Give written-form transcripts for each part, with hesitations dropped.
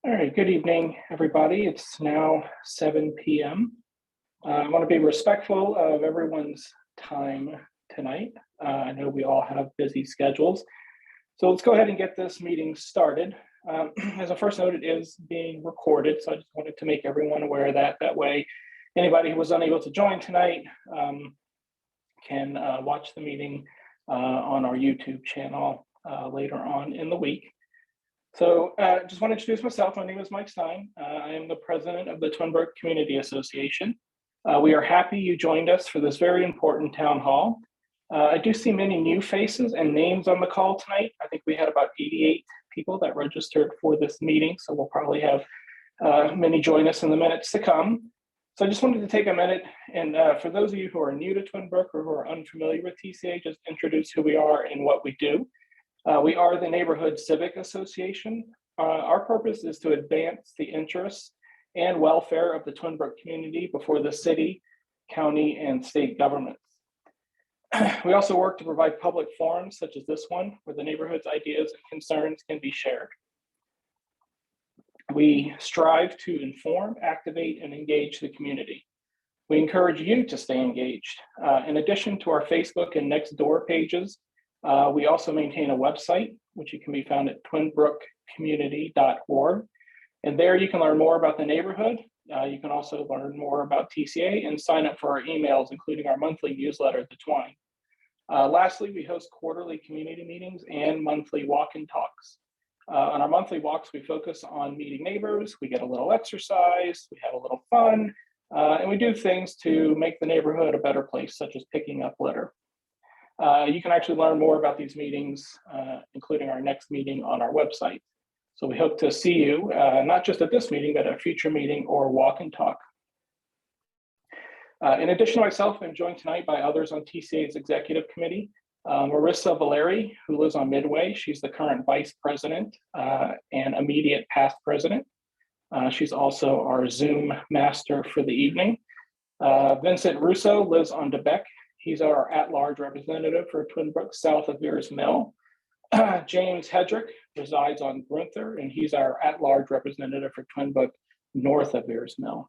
All right, good evening, everybody. It's now 7 p.m. I want to be respectful of everyone's time tonight. I know we all have busy schedules. So let's go ahead and get this meeting started. As a first note, it is being recorded, so I just wanted to make everyone aware of that. That way, anybody who was unable to join tonight can watch the meeting on our YouTube channel later on in the week. So just want to introduce myself. My name is Mike Stein. I am the president of the Twinbrook Community Association. We are happy you joined us for this very important town hall. I do see many new faces and names on the call tonight. I think we had about 88 people that registered for this meeting, so we'll probably have many join us in the minutes to come. So I just wanted to take a minute and for those of you who are new to Twinbrook or who are unfamiliar with TCA, just introduce who we are and what we do. We are the Neighborhood Civic Association. Our purpose is to advance the interests and welfare of the Twinbrook community before the city, county, and state governments. We also work to provide public forums such as this one, where the neighborhood's ideas and concerns can be shared. We strive to inform, activate, and engage the community. We encourage you to stay engaged. In addition to our Facebook and Nextdoor pages, we also maintain a website, which you can be found at twinbrookcommunity.org. And there you can learn more about the neighborhood. You can also learn more about TCA and sign up for our emails, including our monthly newsletter, The Twine. Lastly, we host quarterly community meetings and monthly walk-in talks. On our monthly walks, we focus on meeting neighbors. We get a little exercise, we have a little fun, and we do things to make the neighborhood a better place, such as picking up litter. You can actually learn more about these meetings, including our next meeting on our website. So we hope to see you, not just at this meeting, but at a future meeting or walk and talk. In addition to myself, I'm joined tonight by others on TCA's executive committee. Marissa Valeri, who lives on Midway. She's the current vice president and immediate past president. She's also our Zoom master for the evening. Vincent Russo lives on DeBeck. He's our at-large representative for Twinbrook south of Veers Mill. James Hedrick resides on Grunther, and he's our at-large representative for Twinbrook north of Veers Mill.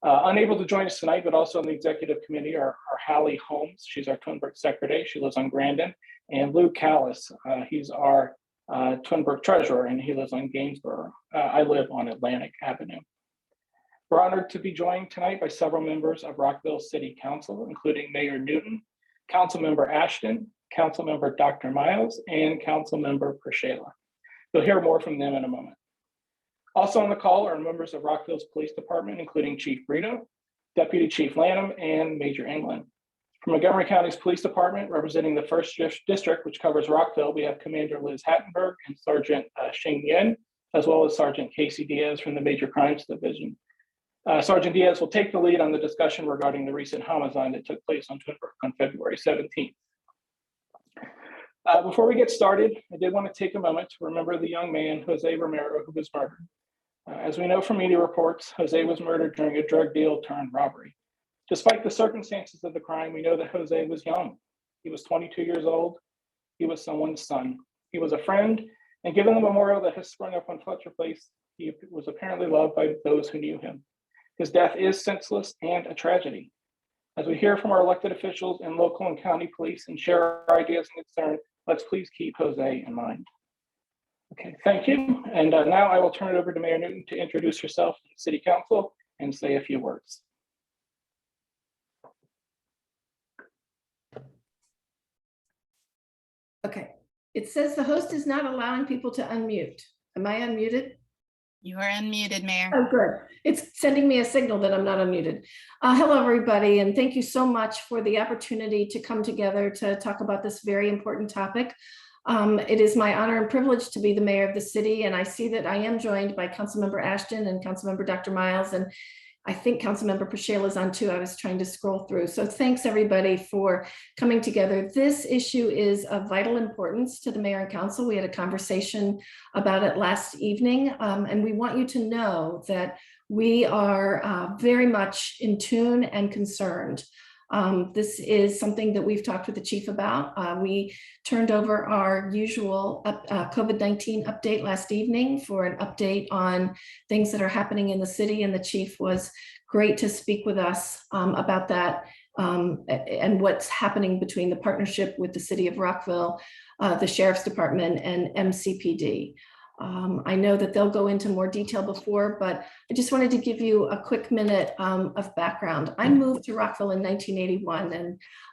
Unable to join us tonight, but also on the executive committee are Hallie Holmes. She's our Twinbrook secretary. She lives on Grandin. And Lou Callis, he's our Twinbrook treasurer, and he lives on Gainsborough. I live on Atlantic Avenue. We're honored to be joined tonight by several members of Rockville City Council, including Mayor Newton, Councilmember Ashton, Councilmember Dr. Miles, and Councilmember Pershela. You'll hear more from them in a moment. Also on the call are members of Rockville's Police Department, including Chief Brito, Deputy Chief Lanham, and Major England. From Montgomery County's Police Department, representing the 1st District, which covers Rockville, we have Commander Liz Hattenberg and Sergeant Shing Yen, as well as Sergeant Casey Diaz from the Major Crimes Division. Sergeant Diaz will take the lead on the discussion regarding the recent homicide that took place on Twinbrook on February 17th. Before we get started, I did want to take a moment to remember the young man, Jose Romero, who was murdered. As we know from media reports, Jose was murdered during a drug deal turned robbery. Despite the circumstances of the crime, we know that Jose was young. He was 22 years old. He was someone's son. He was a friend, and given the memorial that has sprung up on Fletcher Place, he was apparently loved by those who knew him. His death is senseless and a tragedy. As we hear from our elected officials and local and county police and share our ideas and concerns, let's please keep Jose in mind. Okay, thank you. And now I will turn it over to Mayor Newton to introduce herself to the City Council and say a few words. Okay, it says the host is not allowing people to unmute. Am I unmuted? You are unmuted, Mayor. Oh, good. It's sending me a signal that I'm not unmuted. Hello, everybody, and thank you so much for the opportunity to come together to talk about this very important topic. It is my honor and privilege to be the mayor of the city, and I see that I am joined by Councilmember Ashton and Councilmember Dr. Miles, and I think Councilmember Pershela is on too. I was trying to scroll through. So thanks everybody for coming together. This issue is of vital importance to the mayor and council. We had a conversation about it last evening, and we want you to know that we are very much in tune and concerned This is something that we've talked with the chief about. We turned over our usual COVID-19 update last evening for an update on things that are happening in the city, and the chief was great to speak with us about that and what's happening between the partnership with the city of Rockville, the Sheriff's Department, and MCPD. I know that they'll go into more detail before, but I just wanted to give you a quick minute of background. I moved to Rockville in 1981,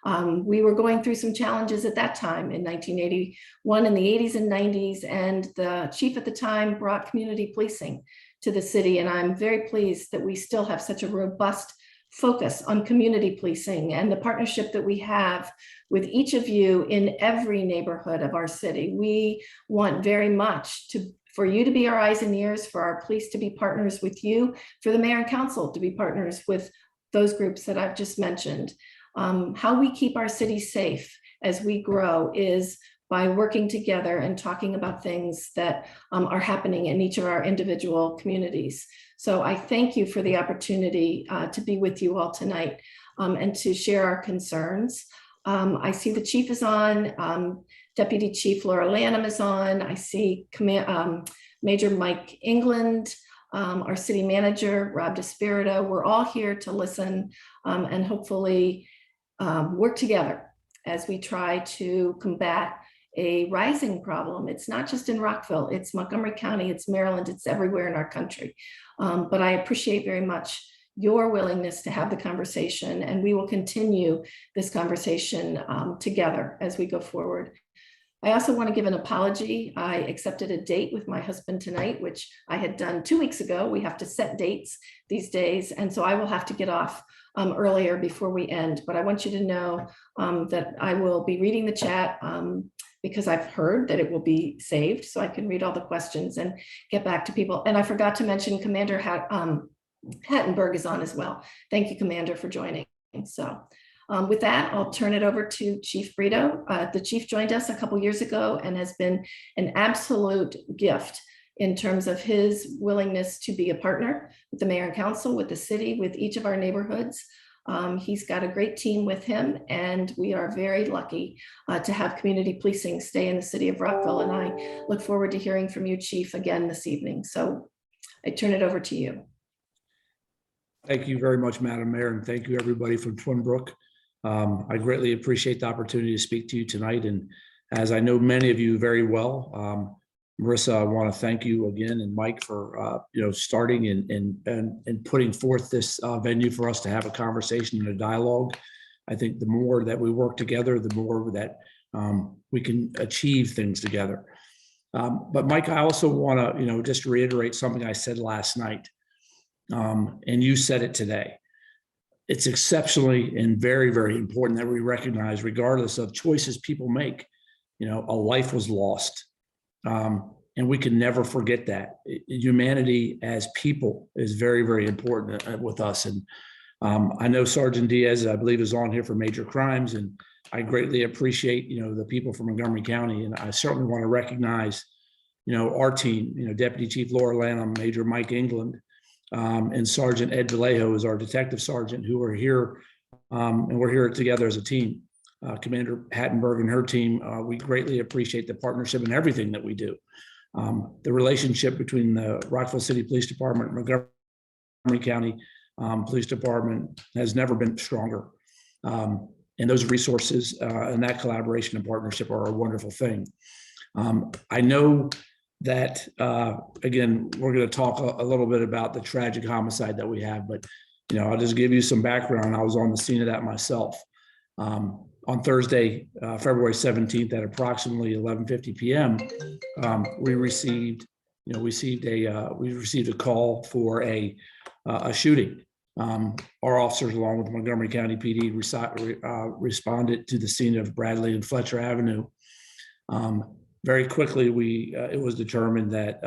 and we were going through some challenges at that time in 1981 in the 80s and 90s, and the chief at the time brought community policing to the city, and I'm very pleased that we still have such a robust focus on community policing and the partnership that we have with each of you in every neighborhood of our city. We want very much for you to be our eyes and ears, for our police to be partners with you, for the mayor and council to be partners with those groups that I've just mentioned. How we keep our city safe as we grow is by working together and talking about things that are happening in each of our individual communities. So I thank you for the opportunity to be with you all tonight and to share our concerns. I see the chief is on, Deputy Chief Laura Lanham is on. I see Major Mike England, our city manager, Rob DeSpirito. We're all here to listen and hopefully work together as we try to combat a rising problem. It's not just in Rockville, it's Montgomery County, it's Maryland, it's everywhere in our country. But I appreciate very much your willingness to have the conversation, and we will continue this conversation together as we go forward. I also want to give an apology. I accepted a date with my husband tonight, which I had done 2 weeks ago. We have to set dates these days, and so I will have to get off earlier before we end. But I want you to know that I will be reading the chat because I've heard that it will be saved, so I can read all the questions and get back to people. And I forgot to mention Commander Hattenberg is on as well. Thank you, Commander, for joining. So with that, I'll turn it over to Chief Brito. The chief joined us a couple years ago and has been an absolute gift in terms of his willingness to be a partner with the mayor and council, with the city, with each of our neighborhoods. He's got a great team with him, and we are very lucky to have community policing stay in the city of Rockville. And I look forward to hearing from you, Chief, again this evening. So I turn it over to you. Thank you very much, Madam Mayor, and thank you everybody from Twin Brook. I greatly appreciate the opportunity to speak to you tonight. And as I know many of you very well, Marissa, I want to thank you again, and Mike, for starting and putting forth this venue for us to have a conversation and a dialogue. I think the more that we work together, the more that we can achieve things together. But Mike, I also want to just reiterate something I said last night, and you said it today. It's exceptionally and very, very important that we recognize, regardless of choices people make, a life was lost. And we can never forget that. Humanity as people is very, very important with us. And I know Sergeant Diaz, I believe, is on here for major crimes, and I greatly appreciate, the people from Montgomery County. And I certainly want to recognize, our team, Deputy Chief Laura Lanham, Major Mike England, and Sergeant Ed Vallejo is our detective sergeant, who are here, and we're here together as a team. Commander Hattenberg and her team, we greatly appreciate the partnership and everything that we do. The relationship between the Rockville City Police Department and Montgomery County Police Department has never been stronger. And those resources and that collaboration and partnership are a wonderful thing. I know that, again, we're going to talk a little bit about the tragic homicide that we have, but, I'll just give you some background. I was on the scene of that myself. On Thursday, February 17th at approximately 11:50 p.m., we received a call for a shooting. Our officers, along with Montgomery County PD, responded to the scene of Bradley and Fletcher Avenue. Very quickly, it was determined that,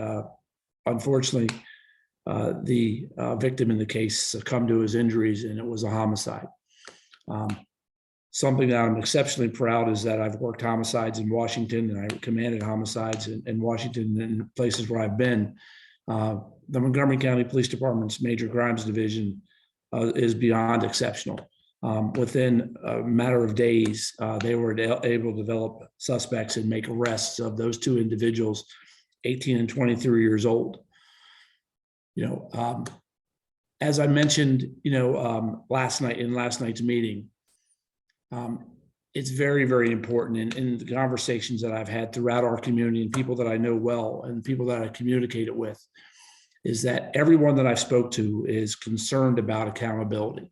unfortunately, the victim in the case succumbed to his injuries, and it was a homicide. Something that I'm exceptionally proud is that I've worked homicides in Washington, and I commanded homicides in Washington and places where I've been. The Montgomery County Police Department's Major Crimes Division is beyond exceptional. Within a matter of days, they were able to develop suspects and make arrests of those two individuals, 18 and 23 years old. As I mentioned, last night's meeting, it's very, very important in the conversations that I've had throughout our community and people that I know well and people that I communicated with, is that everyone that I spoke to is concerned about accountability.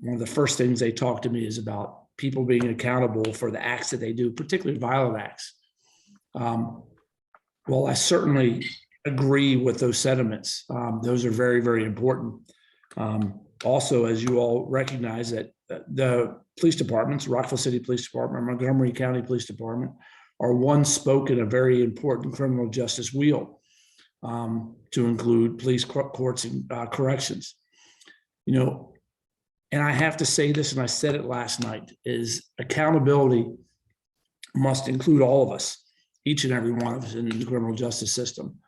One of the first things they talk to me is about people being accountable for the acts that they do, particularly violent acts. Well, I certainly agree with those sentiments. Those are very, very important. Also, as you all recognize, that the police departments, Rockville City Police Department, Montgomery County Police Department, are one spoke in a very important criminal justice wheel, to include police courts and corrections. And I have to say this, and I said it last night, is accountability must include all of us, each and every one of us in the criminal justice system,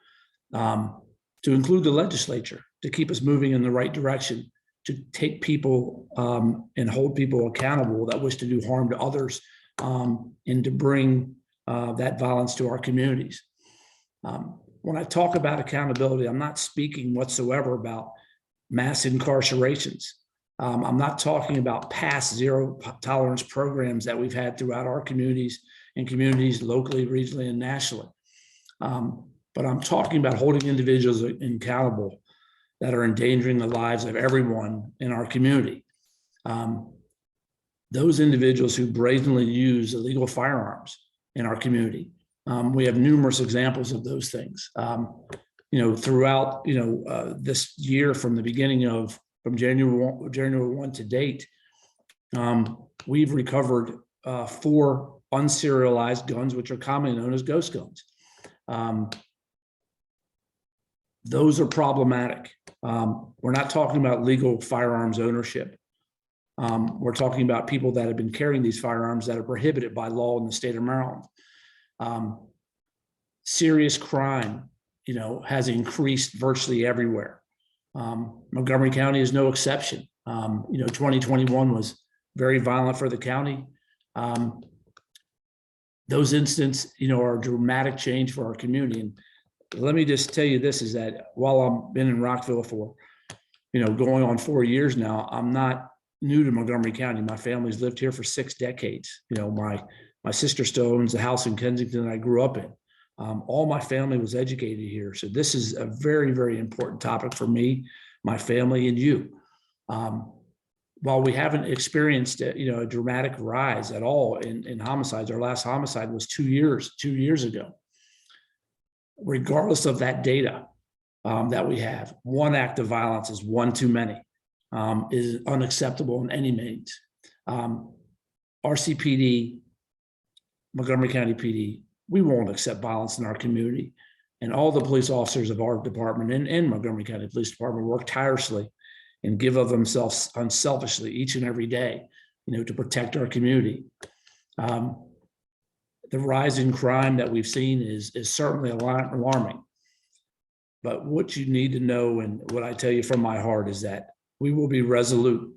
to include the legislature, to keep us moving in the right direction, to take people and hold people accountable that wish to do harm to others, and to bring that violence to our communities. When I talk about accountability, I'm not speaking whatsoever about mass incarcerations. I'm not talking about past zero tolerance programs that we've had throughout our communities and communities locally, regionally, and nationally. But I'm talking about holding individuals accountable that are endangering the lives of everyone in our community. Those individuals who brazenly use illegal firearms in our community. We have numerous examples of those things. Throughout this year, from the beginning of January 1 to date, we've recovered 4 unserialized guns, which are commonly known as ghost guns. Those are problematic. We're not talking about legal firearms ownership. We're talking about people that have been carrying these firearms that are prohibited by law in the state of Maryland. Serious crime, has increased virtually everywhere. Montgomery County is no exception. 2021 was very violent for the county. Those incidents, are a dramatic change for our community. And let me just tell you this, is that while I've been in Rockville for, going on 4 years now, I'm not new to Montgomery County. My family's lived here for 6 decades. My sister still owns the house in Kensington that I grew up in. All my family was educated here. So this is a very, very important topic for me, my family, and you. While we haven't experienced a dramatic rise at all in homicides, our last homicide was 2 years ago. Regardless of that data that we have, one act of violence is one too many, is unacceptable in any means. RCPD, Montgomery County PD, we won't accept violence in our community. And all the police officers of our department and Montgomery County Police Department work tirelessly and give of themselves unselfishly each and every day, to protect our community. The rise in crime that we've seen is certainly alarming. But what you need to know, and what I tell you from my heart, is that we will be resolute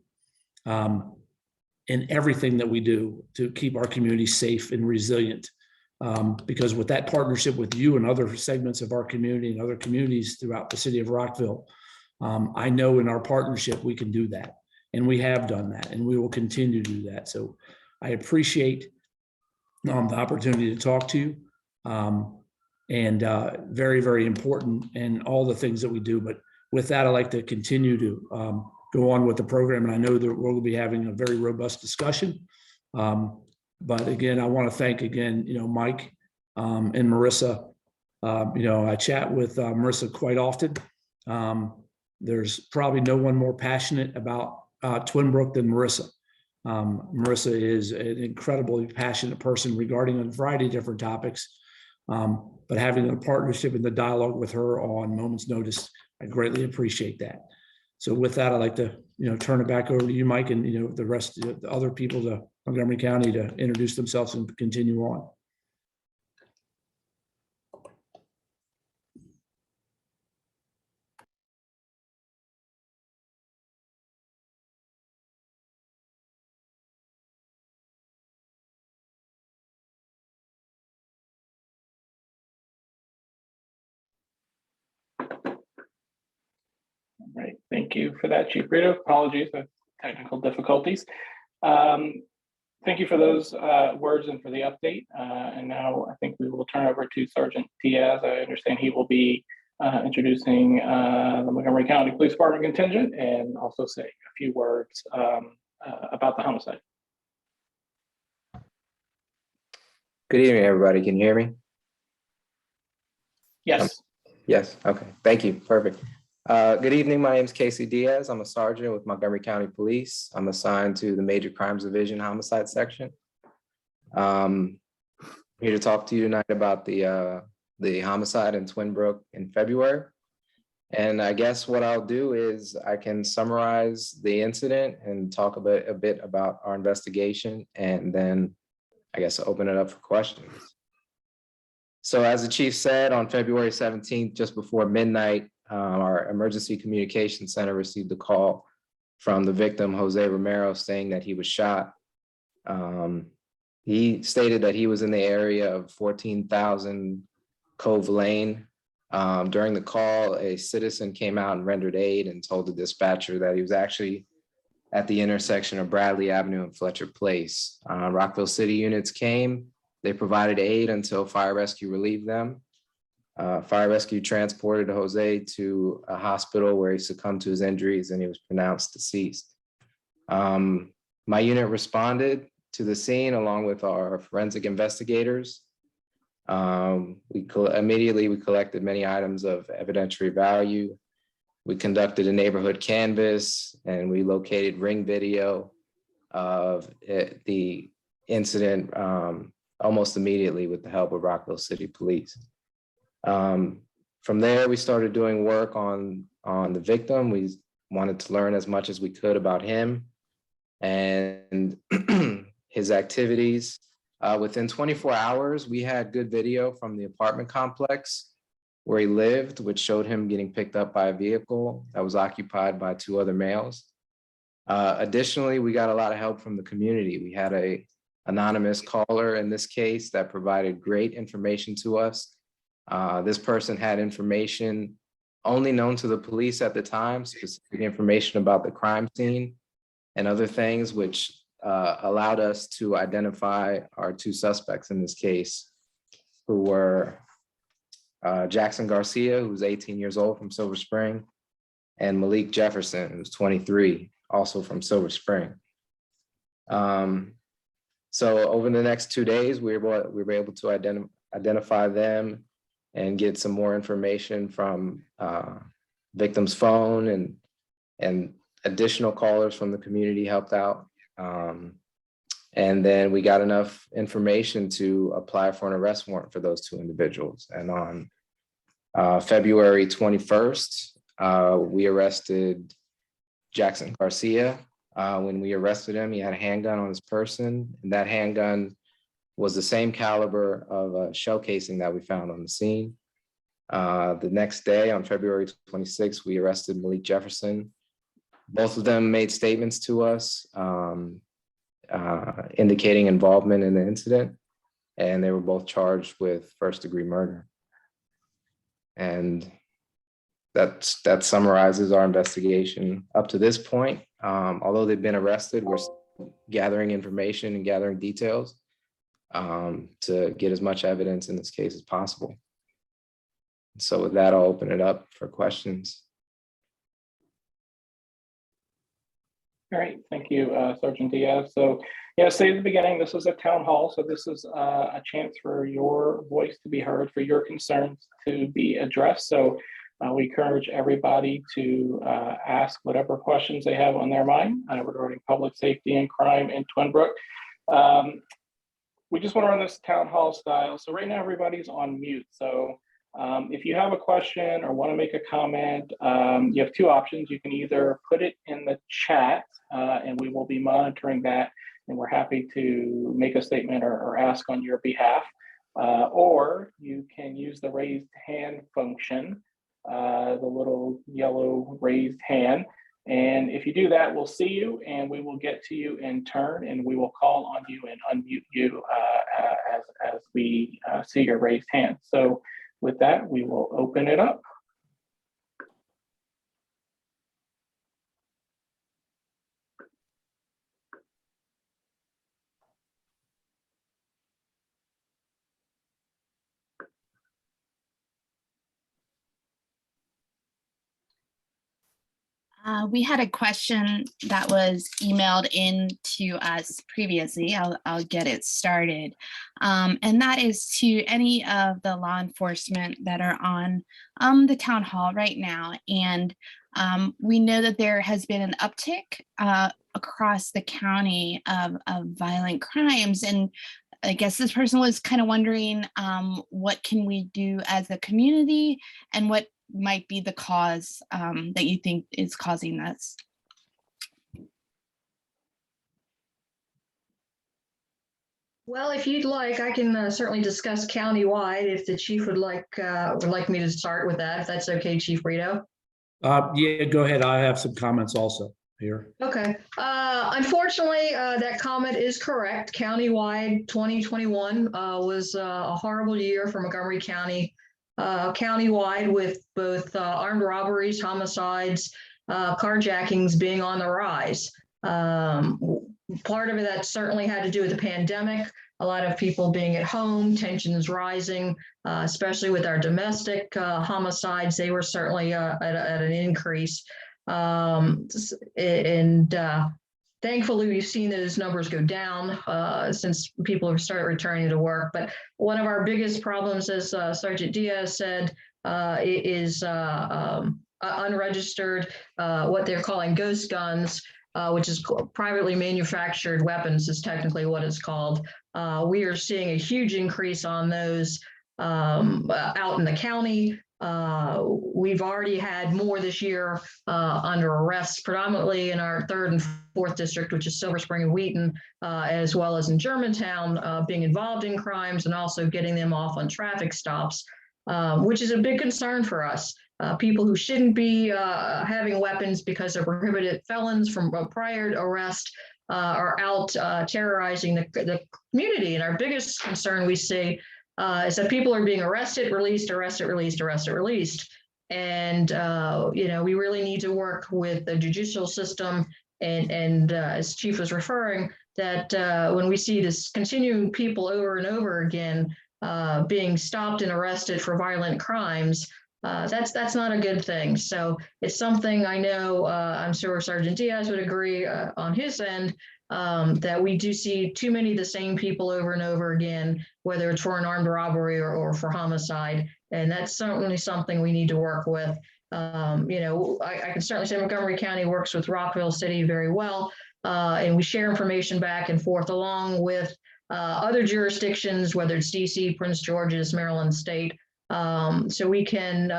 in everything that we do to keep our community safe and resilient. Because with that partnership with you and other segments of our community and other communities throughout the city of Rockville, I know in our partnership we can do that. And we have done that, and we will continue to do that. So I appreciate the opportunity to talk to you, and very, very important in all the things that we do. But with that, I'd like to continue to go on with the program. And I know that we'll be having a very robust discussion. But again, I want to thank again, Mike and Marissa. I chat with Marissa quite often. There's probably no one more passionate about Twinbrook than Marissa. Marissa is an incredibly passionate person regarding a variety of different topics. But having a partnership in the dialogue with her on moment's notice, I greatly appreciate that. So with that, I'd like to, turn it back over to you, Mike, and, the rest of the other people to Montgomery County to introduce themselves and continue on. Right, thank you for that, Chief Brito. Apologies for technical difficulties. Thank you for those words and for the update. And now I think we will turn over to Sergeant Diaz. I understand he will be introducing the Montgomery County Police Department contingent and also say a few words about the homicide. Good evening, everybody. Can you hear me? Yes. Yes. Okay. Thank you. Perfect. Good evening. My name is Casey Diaz. I'm a sergeant with Montgomery County Police. I'm assigned to the Major Crimes Division Homicide Section. I'm here to talk to you tonight about the homicide in Twin Brook in February. And I guess what I'll do is I can summarize the incident and talk a bit about our investigation, and then I guess open it up for questions. So as the chief said, on February 17th, just before midnight, our emergency communications center received a call from the victim, Jose Romero, saying that he was shot. He stated that he was in the area of 14,000 Cove Lane. During the call, a citizen came out and rendered aid and told the dispatcher that he was actually at the intersection of Bradley Avenue and Fletcher Place. Rockville City units came. They provided aid until fire rescue relieved them. Fire rescue transported Jose to a hospital where he succumbed to his injuries and he was pronounced deceased. My unit responded to the scene along with our forensic investigators. Immediately we collected many items of evidentiary value. We conducted a neighborhood canvass and we located ring video of the incident almost immediately with the help of Rockville City Police. From there, we started doing work on the victim. We wanted to learn as much as we could about him and his activities. Within 24 hours, we had good video from the apartment complex where he lived, which showed him getting picked up by a vehicle that was occupied by two other males. Additionally, we got a lot of help from the community. We had an anonymous caller in this case that provided great information to us. This person had information only known to the police at the time, specific information about the crime scene and other things, which allowed us to identify our two suspects in this case, who were Jackson Garcia, who was 18 years old from Silver Spring, and Malik Jefferson, who's 23, also from Silver Spring. So over the next 2 days, we were able to identify them and get some more information from victim's phone, and additional callers from the community helped out. And then we got enough information to apply for an arrest warrant for those two individuals. And on February 21st, we arrested Jackson Garcia. When we arrested him, he had a handgun on his person, and that handgun was the same caliber of a shell casing that we found on the scene. The next day, on February 26th, we arrested Malik Jefferson. Both of them made statements to us indicating involvement in the incident, and they were both charged with first-degree murder. And that summarizes our investigation up to this point. Although they've been arrested, we're still gathering information and gathering details to get as much evidence in this case as possible. So with that, I'll open it up for questions. All right, thank you, Sergeant Diaz. So, yeah, say at the beginning, this is a town hall, so this is a chance for your voice to be heard, for your concerns to be addressed. So we encourage everybody to ask whatever questions they have on their mind regarding public safety and crime in Twin Brook. We just want to run this town hall style. So right now, everybody's on mute. So if you have a question or want to make a comment, you have two options. You can either put it in the chat and we will be monitoring that, and we're happy to make a statement or ask on your behalf. Or you can use the raised hand function, the little yellow raised hand. And if you do that, we'll see you and we will get to you in turn, and we will call on you and unmute you as we see your raised hand. So with that, we will open it up. We had a question that was emailed in to us previously. I'll get it started. And that is to any of the law enforcement that are on the town hall right now. And we know that there has been an uptick across the county of violent crimes. And I guess this person was kind of wondering what can we do as a community and what might be the cause that you think is causing this? Well, if you'd like, I can certainly discuss countywide if the chief would like me to start with that, if that's okay, Chief Brito. Yeah, go ahead. I have some comments also here. Okay. Unfortunately, that comment is correct. Countywide 2021 was a horrible year for Montgomery County. Countywide with both armed robberies, homicides, carjackings being on the rise. Part of it that certainly had to do with the pandemic, a lot of people being at home, tensions rising, especially with our domestic homicides. They were certainly at an increase. Thankfully, we've seen those numbers go down since people have started returning to work. But one of our biggest problems, as Sergeant Diaz said, is unregistered, what they're calling ghost guns, which is privately manufactured weapons is technically what it's called. We are seeing a huge increase on those out in the county. We've already had more this year under arrest, predominantly in our 3rd and 4th district, which is Silver Spring and Wheaton, as well as in Germantown, being involved in crimes and also getting them off on traffic stops, which is a big concern for us. People who shouldn't be having weapons because they're prohibited felons from a prior arrest are out terrorizing the community. And our biggest concern we see is that people are being arrested, released, arrested, released, arrested, released. And, we really need to work with the judicial system and as Chief was referring, that when we see this continuing people over and over again being stopped and arrested for violent crimes, that's not a good thing. So it's something I know, I'm sure Sergeant Diaz would agree on his end, that we do see too many of the same people over and over again, whether it's for an armed robbery or for homicide. And that's certainly something we need to work with. I can certainly say Montgomery County works with Rockville City very well, and we share information back and forth along with other jurisdictions, whether it's DC, Prince George's, Maryland State. So we can,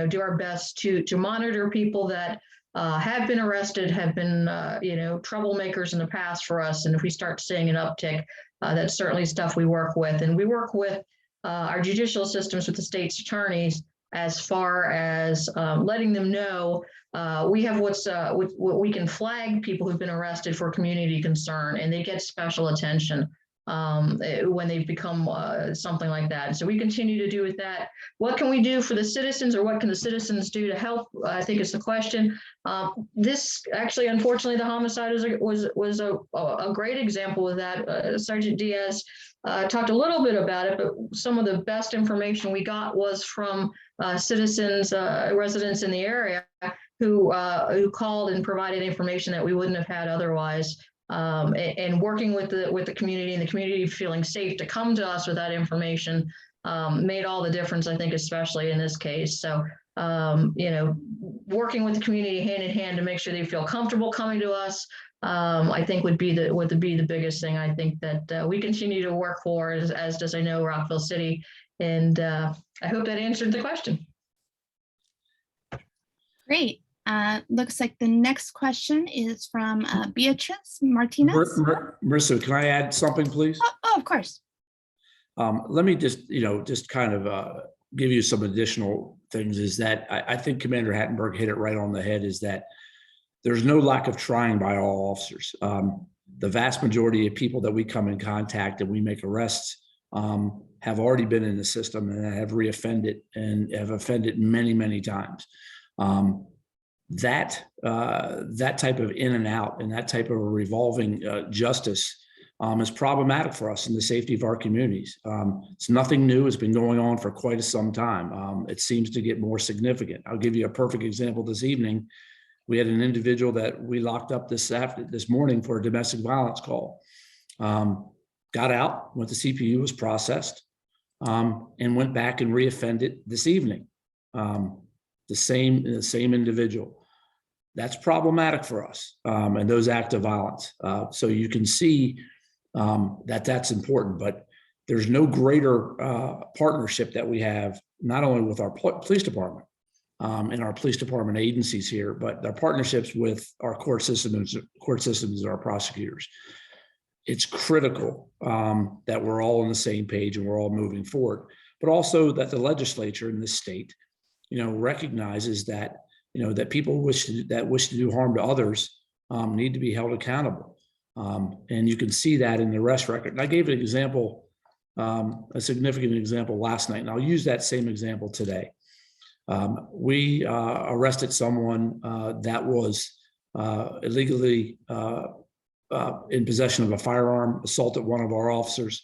do our best to monitor people that have been arrested, have been, troublemakers in the past for us. And if we start seeing an uptick, that's certainly stuff we work with. And we work with our judicial systems with the state's attorneys as far as letting them know we have what we can flag people who've been arrested for community concern, and they get special attention when they've become something like that. And so we continue to do with that. What can we do for the citizens, or what can the citizens do to help? I think is the question. This actually, unfortunately, the homicide was a great example of that. Sergeant Diaz talked a little bit about it, but some of the best information we got was from citizens, residents in the area who called and provided information that we wouldn't have had otherwise. And working with the community, and the community feeling safe to come to us with that information made all the difference, I think, especially in this case. So, working with the community hand in hand to make sure they feel comfortable coming to us, I think would be the biggest thing. I think that we continue to work for, as does I know Rockville City, and I hope that answered the question. Great. Looks like the next question is from Beatrice Martinez. Marissa, can I add something, please? Oh, of course. Let me just kind of give you some additional things. Is that I think Commander Hattenberg hit it right on the head, is that there's no lack of trying by all officers. The vast majority of people that we come in contact and we make arrests have already been in the system and have reoffended and have offended many, many times. That type of in and out and that type of revolving justice is problematic for us in the safety of our communities. It's nothing new. It's been going on for quite some time. It seems to get more significant. I'll give you a perfect example this evening. We had an individual that we locked up this morning for a domestic violence call. Got out, went to CPU, was processed, and went back and reoffended this evening. The same individual. That's problematic for us, and those acts of violence. So you can see that that's important, but there's no greater partnership that we have, not only with our police department and our police department agencies here, but our partnerships with our court systems and our prosecutors. It's critical that we're all on the same page and we're all moving forward, but also that the legislature in this state, recognizes that, that people wish to do harm to others need to be held accountable. And you can see that in the arrest record. And I gave an example, a significant example last night, and I'll use that same example today. We arrested someone that was illegally in possession of a firearm, assaulted one of our officers.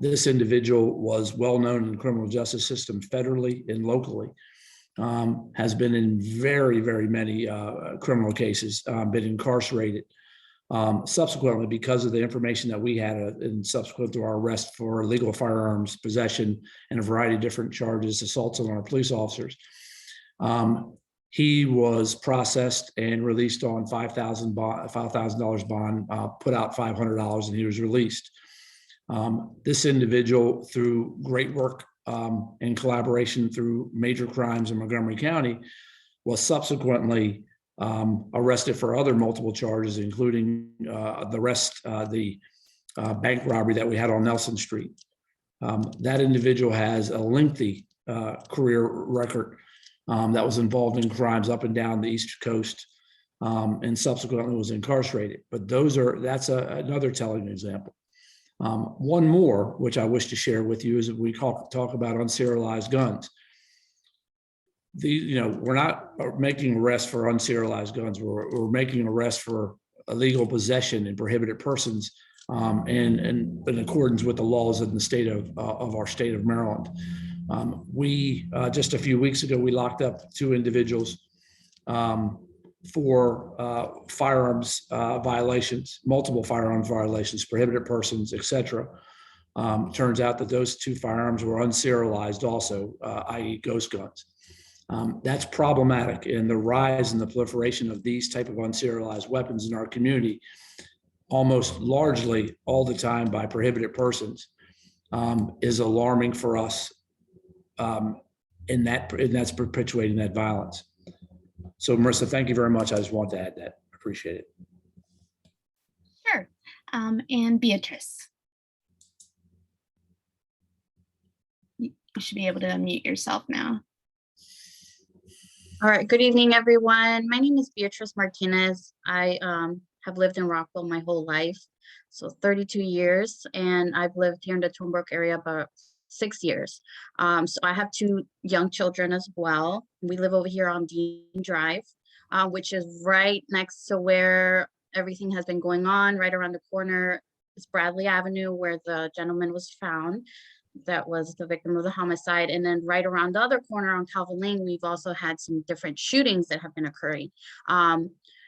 This individual was well known in the criminal justice system federally and locally, has been in very, very many criminal cases, been incarcerated. Subsequently, because of the information that we had and subsequent to our arrest for illegal firearms possession and a variety of different charges, assaults on our police officers, he was processed and released on $5,000 bond, put out $500, and he was released. This individual, through great work and collaboration through major crimes in Montgomery County, was subsequently arrested for other multiple charges, including the bank robbery that we had on Nelson Street. That individual has a lengthy career record that was involved in crimes up and down the East Coast, and subsequently was incarcerated. But that's another telling example. One more, which I wish to share with you, is that we talk about unserialized guns. We're not making arrests for unserialized guns. We're making arrests for illegal possession and prohibited persons, and in accordance with the laws in the state of our state of Maryland. We just a few weeks ago, we locked up two individuals for firearms violations, multiple firearms violations, prohibited persons, etc. Turns out that those two firearms were unserialized also, i.e. ghost guns. That's problematic, and the rise and the proliferation of these type of unserialized weapons in our community, almost largely all the time by prohibited persons, is alarming for us, and that's perpetuating that violence. So Marissa, thank you very much. I just want to add that. Appreciate it. Sure. And Beatrice. You should be able to unmute yourself now. All right, good evening, everyone. My name is Beatrice Martinez. I have lived in Rockville my whole life, so 32 years, and I've lived here in the Twin Brook area about 6 years. So I have two young children as well. We live over here on Dean Drive, which is right next to where everything has been going on. Right around the corner is Bradley Avenue, where the gentleman was found that was the victim of the homicide. And then right around the other corner on Calvin Lane, we've also had some different shootings that have been occurring,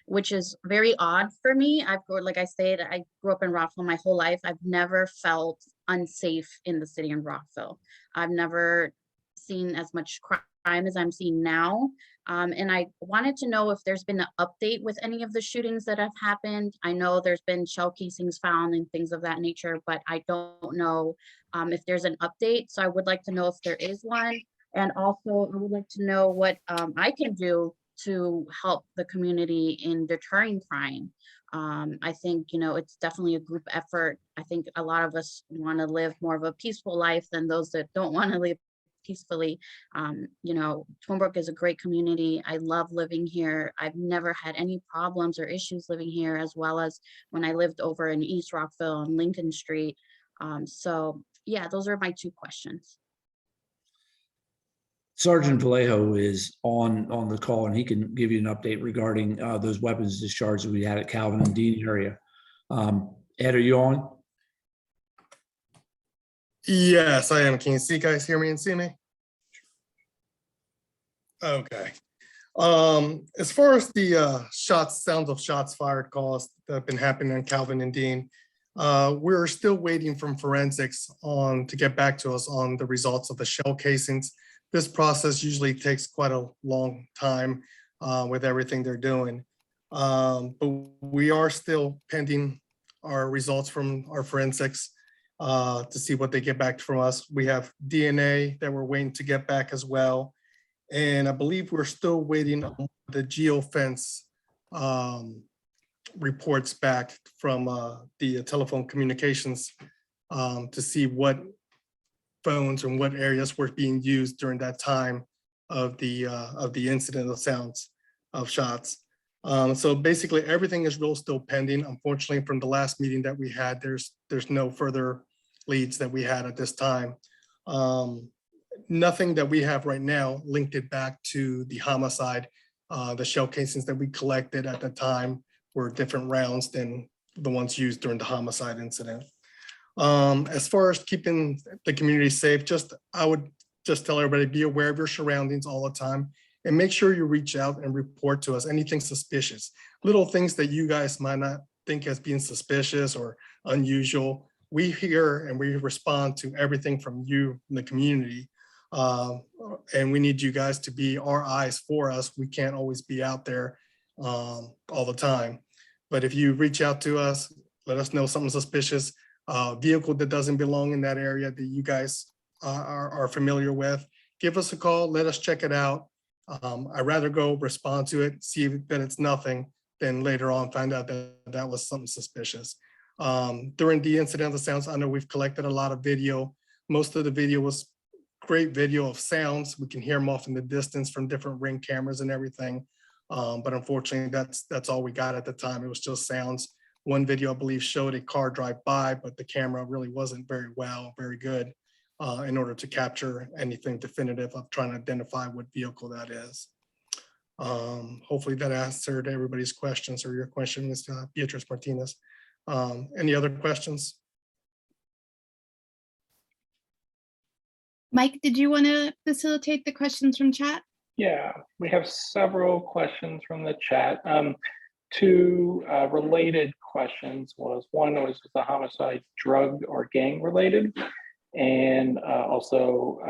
which is very odd for me. Like I said, I grew up in Rockville my whole life. I've never felt unsafe in the city in Rockville. I've never seen as much crime as I'm seeing now. And I wanted to know if there's been an update with any of the shootings that have happened. I know there's been shell casings found and things of that nature, but I don't know if there's an update. So I would like to know if there is one. And also I would like to know what I can do to help the community in deterring crime. I think, it's definitely a group effort. I think a lot of us want to live more of a peaceful life than those that don't want to live peacefully. Twin Brook is a great community. I love living here. I've never had any problems or issues living here, as well as when I lived over in East Rockville on Lincoln Street. So yeah, those are my two questions. Sergeant Vallejo is on the call, and he can give you an update regarding those weapons discharges we had at Calvin and Dean area. Ed, are you on? Yes, I am. Can you guys hear me and see me? Okay. As far as the sounds of shots fired calls that have been happening in Calvin and Dean, we're still waiting from forensics to get back to us on the results of the shell casings. This process usually takes quite a long time with everything they're doing. But we are still pending our results from our forensics to see what they get back from us. We have DNA that we're waiting to get back as well. And I believe we're still waiting on the geofence reports back from the telephone communications to see what phones and what areas were being used during that time of the incident of sounds of shots. So basically everything is still pending. Unfortunately, from the last meeting that we had, there's no further leads that we had at this time. Nothing that we have right now linked it back to the homicide. The shell casings that we collected at the time were different rounds than the ones used during the homicide incident. As far as keeping the community safe, I would just tell everybody, be aware of your surroundings all the time and make sure you reach out and report to us anything suspicious. Little things that you guys might not think as being suspicious or unusual. We hear and we respond to everything from you in the community. And we need you guys to be our eyes for us. We can't always be out there all the time. But if you reach out to us, let us know something suspicious, vehicle that doesn't belong in that area that you guys are familiar with, give us a call, let us check it out. I'd rather go respond to it, see that it's nothing, than later on find out that that was something suspicious. During the incident of sounds, I know we've collected a lot of video. Most of the video was great video of sounds. We can hear them off in the distance from different Ring cameras and everything. But unfortunately, that's all we got at the time. It was just sounds. One video, I believe, showed a car drive by, but the camera really wasn't very good in order to capture anything definitive of trying to identify what vehicle that is. Hopefully that answered everybody's questions, or your question, Ms. Beatrice Martinez. Any other questions? Mike, did you want to facilitate the questions from chat? Yeah, we have several questions from the chat. Two related questions one was the homicide drug or gang related? And also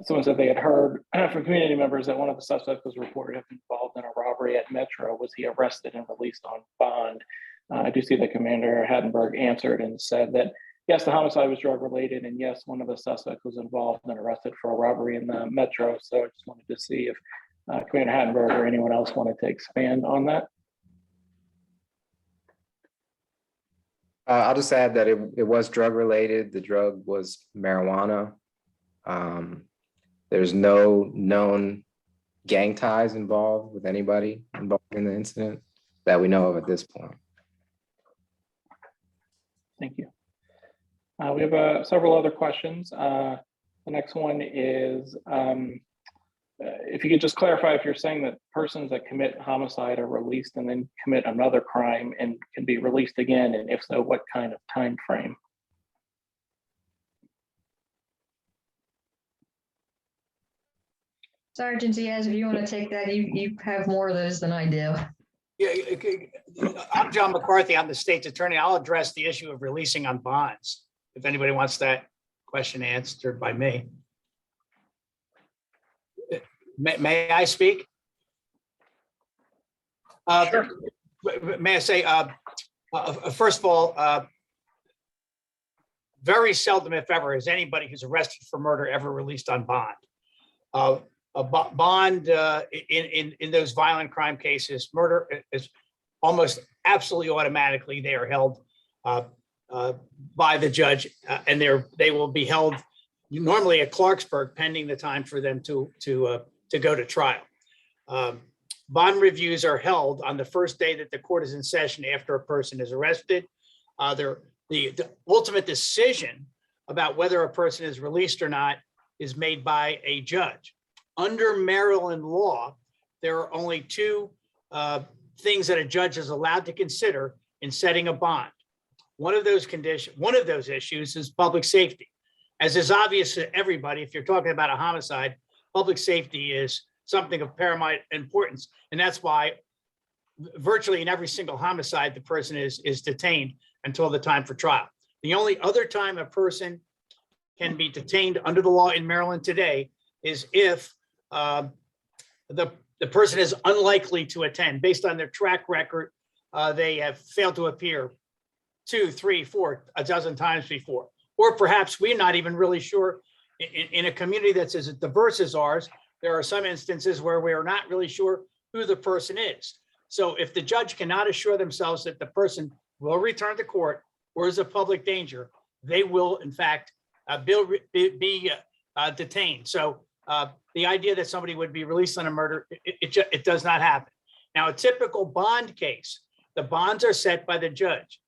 someone said they had heard from community members that one of the suspects was reported to have been involved in a robbery at Metro. Was he arrested and released on bond? I do see that Commander Hattenberg answered and said that yes, the homicide was drug related, and yes, one of the suspects was involved and arrested for a robbery in the Metro. So I just wanted to see if Commander Hattenberg or anyone else wanted to expand on that. I'll just add that it was drug related. The drug was marijuana. There's no known gang ties involved with anybody involved in the incident that we know of at this point. Thank you. We have several other questions. The next one is, if you could just clarify if you're saying that persons that commit homicide are released and then commit another crime and can be released again, and if so, what kind of time frame? Sergeant Diaz, if you want to take that, you have more of those than I do. Yeah, I'm John McCarthy. I'm the state's attorney. I'll address the issue of releasing on bonds, if anybody wants that question answered by me. May I speak? Sure. May I say, first of all, very seldom, if ever, is anybody who's arrested for murder ever released on bond. A bond in those violent crime cases, murder is almost absolutely automatically they are held by the judge, and they will be held normally at Clarksburg pending the time for them to go to trial. Bond reviews are held on the first day that the court is in session after a person is arrested. The ultimate decision about whether a person is released or not is made by a judge. Under Maryland law, there are only two things that a judge is allowed to consider in setting a bond. One of those issues is public safety. As is obvious to everybody, if you're talking about a homicide, public safety is something of paramount importance. And that's why virtually in every single homicide, the person is detained until the time for trial. The only other time a person can be detained under the law in Maryland today is if the person is unlikely to attend based on their track record. They have failed to appear 2, 3, 4, a dozen times before, or perhaps we're not even really sure. In a community that's as diverse as ours, there are some instances where we are not really sure who the person is. So if the judge cannot assure themselves that the person will return to court or is a public danger, they will in fact be detained. So the idea that somebody would be released on a murder, it does not happen. Now, a typical bond case, the bonds are set by the judge.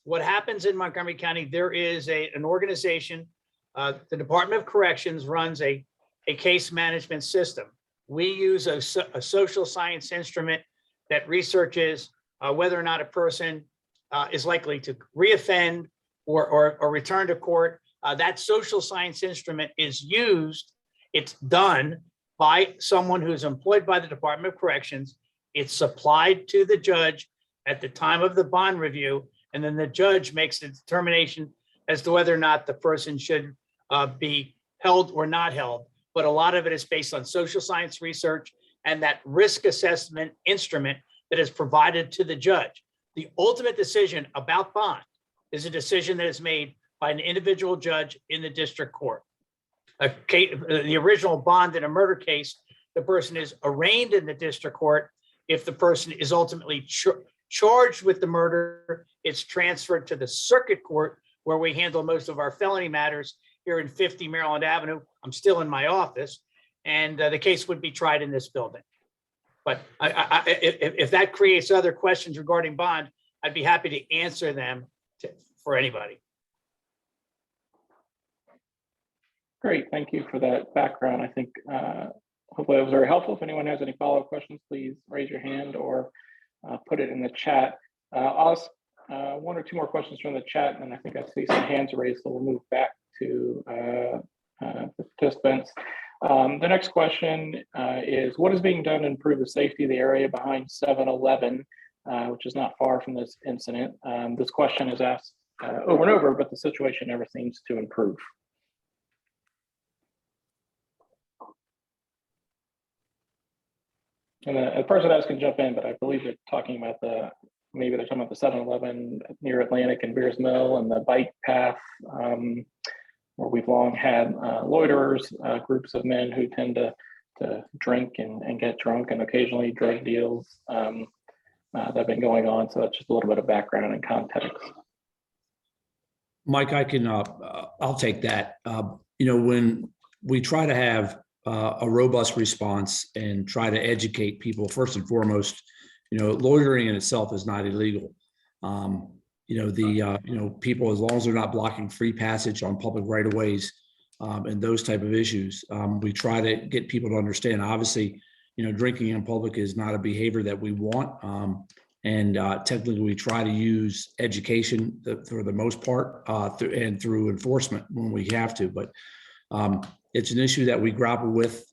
What happens in Montgomery County, there is an organization, the Department of Corrections runs a case management system. We use a social science instrument that researches whether or not a person is likely to reoffend or return to court. That social science instrument is used. It's done by someone who's employed by the Department of Corrections. It's supplied to the judge at the time of the bond review, and then the judge makes the determination as to whether or not the person should be held or not held. But a lot of it is based on social science research and that risk assessment instrument that is provided to the judge. The ultimate decision about bond is a decision that is made by an individual judge in the district court. The original bond in a murder case, the person is arraigned in the district court. If the person is ultimately charged with the murder, it's transferred to the circuit court where we handle most of our felony matters here in 50 Maryland Avenue. I'm still in my office, and the case would be tried in this building. But if that creates other questions regarding bond, I'd be happy to answer them for anybody. Great, thank you for that background. I think hopefully that was very helpful. If anyone has any follow-up questions, please raise your hand or put it in the chat. I'll ask 1 or 2 more questions from the chat, and I think I see some hands raised, so we'll move back to the participants. The next question is, what is being done to improve the safety of the area behind 7-Eleven, which is not far from this incident? This question is asked over and over, but the situation never seems to improve. And the person else can jump in, but I believe they're talking about maybe they're talking about the 7-Eleven near Atlantic and Beers Mill and the bike path, where we've long had loiterers, groups of men who tend to drink and get drunk, and occasionally drug deals that have been going on. So that's just a little bit of background and context. Mike, I can, I'll take that. When we try to have a robust response and try to educate people, first and foremost, loitering in itself is not illegal. People, as long as they're not blocking free passage on public right-of-ways and those type of issues, we try to get people to understand. Obviously, drinking in public is not a behavior that we want. And technically, we try to use education for the most part and through enforcement when we have to. But it's an issue that we grapple with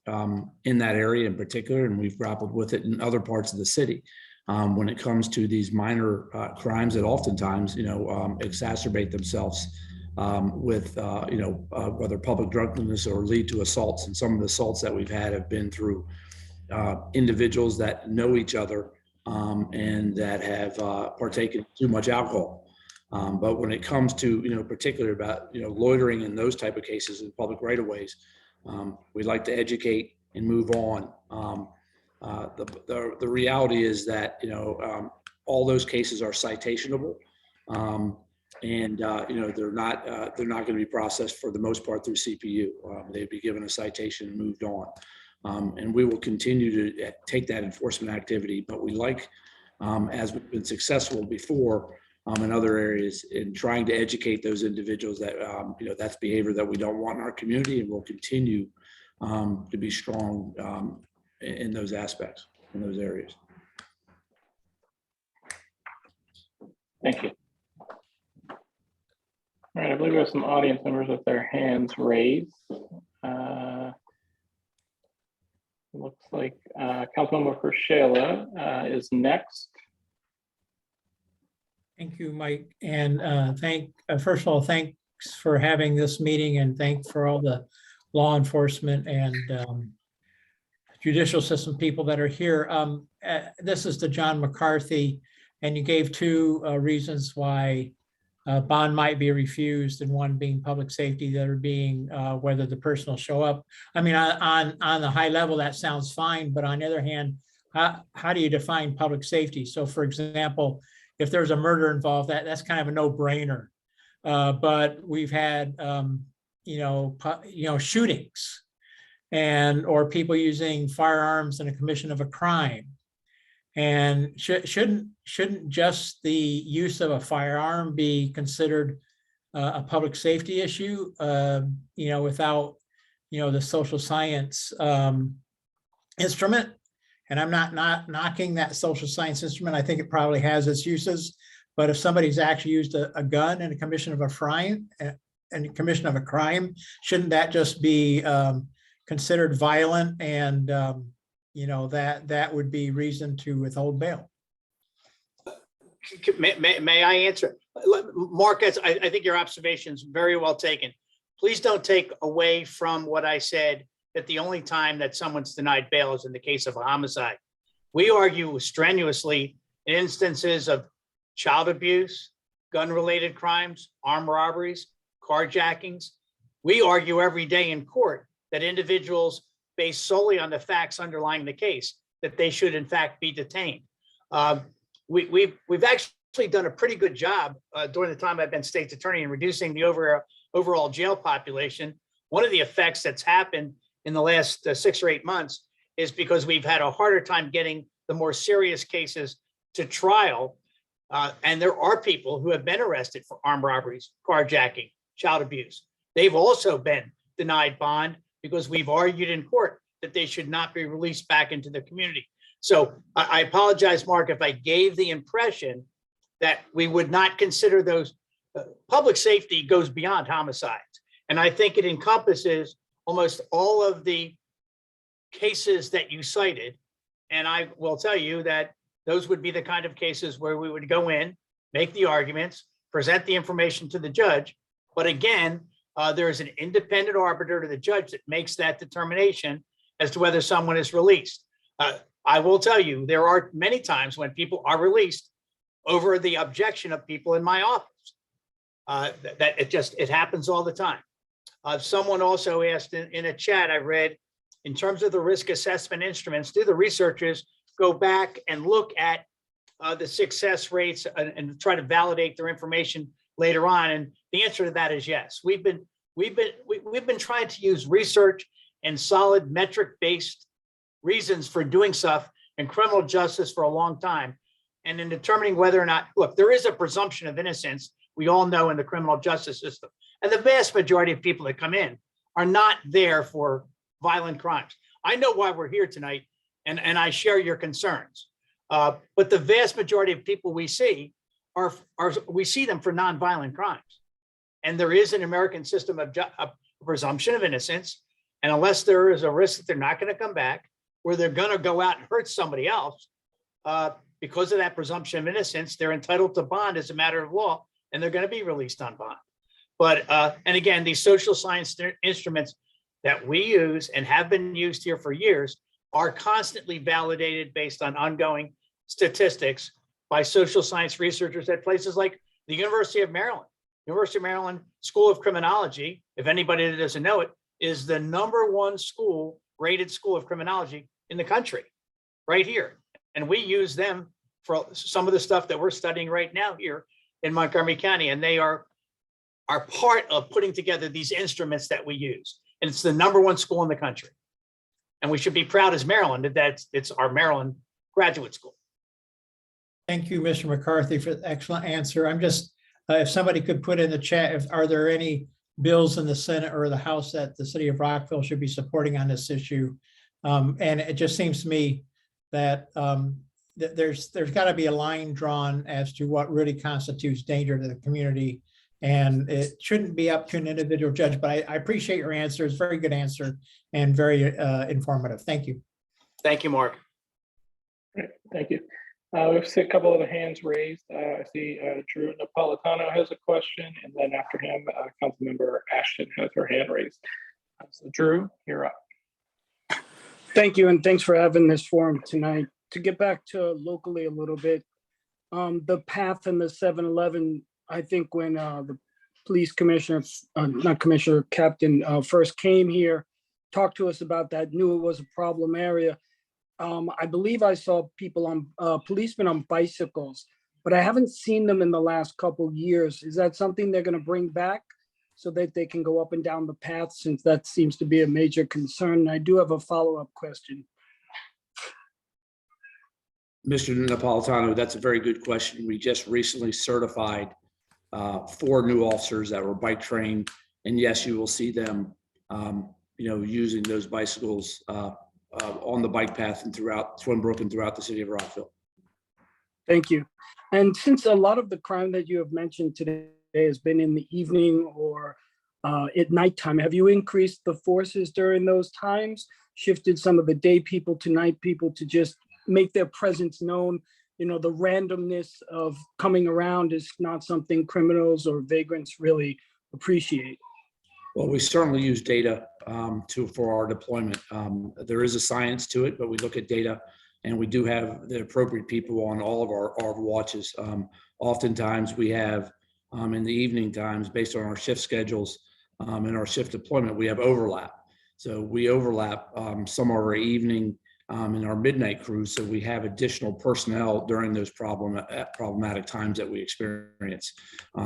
in that area in particular, and we've grappled with it in other parts of the city. When it comes to these minor crimes that oftentimes, exacerbate themselves with, whether public drunkenness or lead to assaults. And some of the assaults that we've had have been through individuals that know each other and that have partaken too much alcohol. But when it comes to, particularly about, loitering in those type of cases in public right-of-ways, we'd like to educate and move on. The reality is that, all those cases are citationable, and they're not going to be processed for the most part through CPU. They'd be given a citation and moved on. And we will continue to take that enforcement activity, but we like, as we've been successful before in other areas, in trying to educate those individuals that, that's behavior that we don't want in our community, and we'll continue to be strong in those aspects, in those areas. Thank you. All right, I believe we have some audience members with their hands raised. Looks like Councilmember Shayla is next. Thank you, Mike. And first of all, thanks for having this meeting and thanks for all the law enforcement and judicial system people that are here. This is to John McCarthy, and you gave two reasons why bond might be refused, and one being public safety, the other being whether the person will show up. I mean, on the high level, that sounds fine, but on the other hand, how do you define public safety? So for example, if there's a murder involved, that's kind of a no-brainer. But we've had shootings or people using firearms in a commission of a crime. And shouldn't just the use of a firearm be considered a public safety issue? Without the social science instrument. And I'm not knocking that social science instrument. I think it probably has its uses. But if somebody's actually used a gun in a commission of a crime, shouldn't that just be considered violent, and that would be reason to withhold bail? May I answer? Marcus, I think your observation is very well taken. Please don't take away from what I said that the only time that someone's denied bail is in the case of a homicide. We argue strenuously in instances of child abuse, gun-related crimes, armed robberies, carjackings. We argue every day in court that individuals, based solely on the facts underlying the case, that they should in fact be detained. We've actually done a pretty good job during the time I've been state's attorney in reducing the overall jail population. One of the effects that's happened in the last 6 or 8 months is because we've had a harder time getting the more serious cases to trial. And there are people who have been arrested for armed robberies, carjacking, child abuse. They've also been denied bond because we've argued in court that they should not be released back into the community. So I apologize, Mark, if I gave the impression that we would not consider those. Public safety goes beyond homicides. And I think it encompasses almost all of the cases that you cited. And I will tell you that those would be the kind of cases where we would go in, make the arguments, present the information to the judge. But again, there is an independent arbiter to the judge that makes that determination as to whether someone is released. I will tell you, there are many times when people are released over the objection of people in my office. It happens all the time. Someone also asked in a chat I read, in terms of the risk assessment instruments, do the researchers go back and look at the success rates and try to validate their information later on? And the answer to that is yes. We've been trying to use research and solid metric-based reasons for doing stuff in criminal justice for a long time. And in determining whether or not, look, there is a presumption of innocence, we all know, in the criminal justice system. And the vast majority of people that come in are not there for violent crimes. I know why we're here tonight, and I share your concerns. But the vast majority of people we see we see them for nonviolent crimes. And there is an American system of presumption of innocence. And unless there is a risk that they're not going to come back, where they're going to go out and hurt somebody else, because of that presumption of innocence, they're entitled to bond as a matter of law, and they're going to be released on bond. But, and again, these social science instruments that we use and have been used here for years are constantly validated based on ongoing statistics by social science researchers at places like the University of Maryland. University of Maryland School of Criminology, if anybody that doesn't know it, is the #1 rated school of criminology in the country, right here. And we use them for some of the stuff that we're studying right now here in Montgomery County. And they are part of putting together these instruments that we use. And it's the #1 school in the country. And we should be proud as Maryland that it's our Maryland graduate school. Thank you, Mr. McCarthy, for the excellent answer. I'm just, if somebody could put in the chat, are there any bills in the Senate or the House that the city of Rockville should be supporting on this issue? And it just seems to me that there's got to be a line drawn as to what really constitutes danger to the community. And it shouldn't be up to an individual judge, but I appreciate your answer. It's a very good answer and very informative. Thank you. Thank you, Mark. Great, thank you. We've seen a couple of the hands raised. I see Drew Napolitano has a question, and then after him, Councilmember Ashton has her hand raised. So Drew, you're up. Thank you, and thanks for having this forum tonight. To get back to locally a little bit, the path and the 7-Eleven, I think when the police commissioner, not commissioner, captain first came here, talked to us about that, knew it was a problem area. I believe I saw people on, policemen on bicycles, but I haven't seen them in the last couple of years. Is that something they're gonna bring back so that they can go up and down the path, since that seems to be a major concern? And I do have a follow-up question. Mr. Napolitano, that's a very good question. We just recently certified 4 new officers that were bike trained. And yes, you will see them, using those bicycles on the bike path and throughout Twinbrook and throughout the city of Rockville. Thank you. And since a lot of the crime that you have mentioned today has been in the evening or at nighttime, have you increased the forces during those times, shifted some of the day people to night people to just make their presence known? The randomness of coming around is not something criminals or vagrants really appreciate. Well, we certainly use data for our deployment. There is a science to it, but we look at data, and we do have the appropriate people on all of our watches. Oftentimes we have in the evening times, based on our shift schedules and our shift deployment, we have overlap. So we overlap some of our evening and our midnight crews, so we have additional personnel during those problematic times that we experience.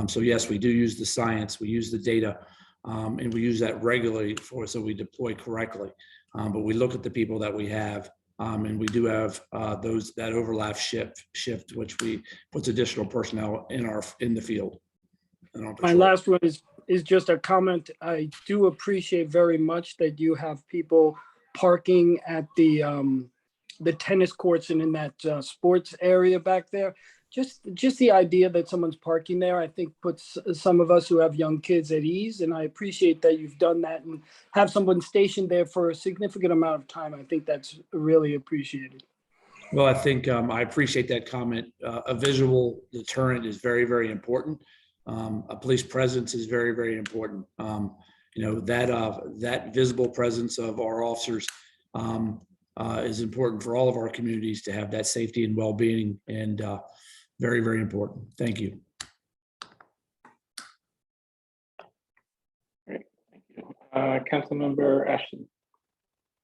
So yes, we do use the science, we use the data, and we use that regularly so we deploy correctly. But we look at the people that we have, and we do have that overlap shift, which puts additional personnel in the field. My last one is just a comment. I do appreciate very much that you have people parking at the tennis courts and in that sports area back there. Just the idea that someone's parking there, I think puts some of us who have young kids at ease. And I appreciate that you've done that and have someone stationed there for a significant amount of time. I think that's really appreciated. Well, I think I appreciate that comment. A visual deterrent is very, very important. A police presence is very, very important. That visible presence of our officers is important for all of our communities to have that safety and well-being, and very, very important. Thank you. Great, thank you. Councilmember Ashton.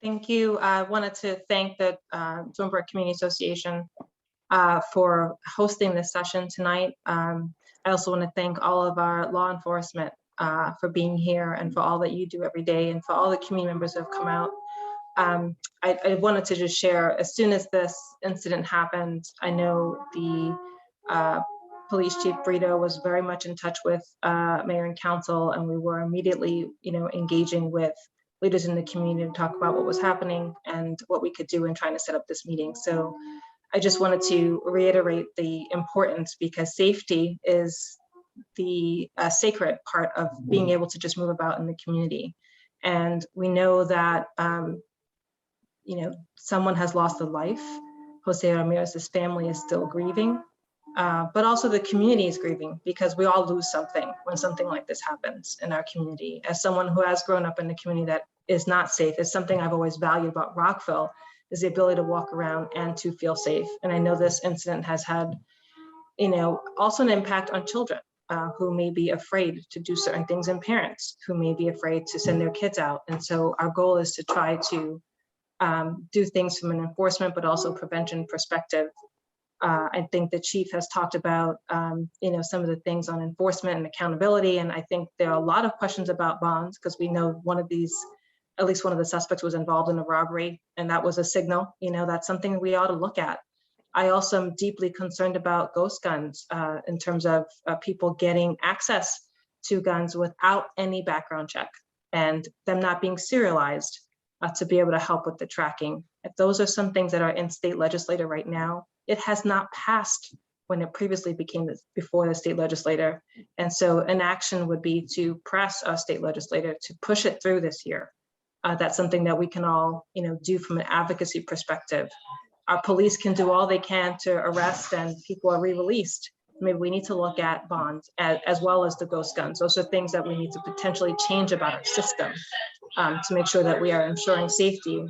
Thank you. I wanted to thank the Twinbrook Community Association for hosting this session tonight. I also want to thank all of our law enforcement for being here and for all that you do every day, and for all the community members who have come out. I wanted to just share, as soon as this incident happened, I know the Police Chief Brito was very much in touch with Mayor and Council, and we were immediately, engaging with leaders in the community to talk about what was happening and what we could do in trying to set up this meeting. So I just wanted to reiterate the importance, because safety is the sacred part of being able to just move about in the community. And we know that, someone has lost a life. Jose Ramirez's family is still grieving, but also the community is grieving, because we all lose something when something like this happens in our community. As someone who has grown up in a community that is not safe, it's something I've always valued about Rockville, is the ability to walk around and to feel safe. And I know this incident has had, also an impact on children who may be afraid to do certain things, and parents who may be afraid to send their kids out. And so our goal is to try to do things from an enforcement, but also prevention perspective. I think the chief has talked about, some of the things on enforcement and accountability. And I think there are a lot of questions about bonds, because we know at least one of the suspects was involved in a robbery, and that was a signal. That's something we ought to look at. I also am deeply concerned about ghost guns in terms of people getting access to guns without any background check, and them not being serialized to be able to help with the tracking. If those are some things that are in state legislature right now, it has not passed when it previously became before the state legislature. And so an action would be to press our state legislator to push it through this year. That's something that we can all, do from an advocacy perspective. Our police can do all they can to arrest and people are re-released. Maybe we need to look at bonds as well as the ghost guns. Those are things that we need to potentially change about our system to make sure that we are ensuring safety.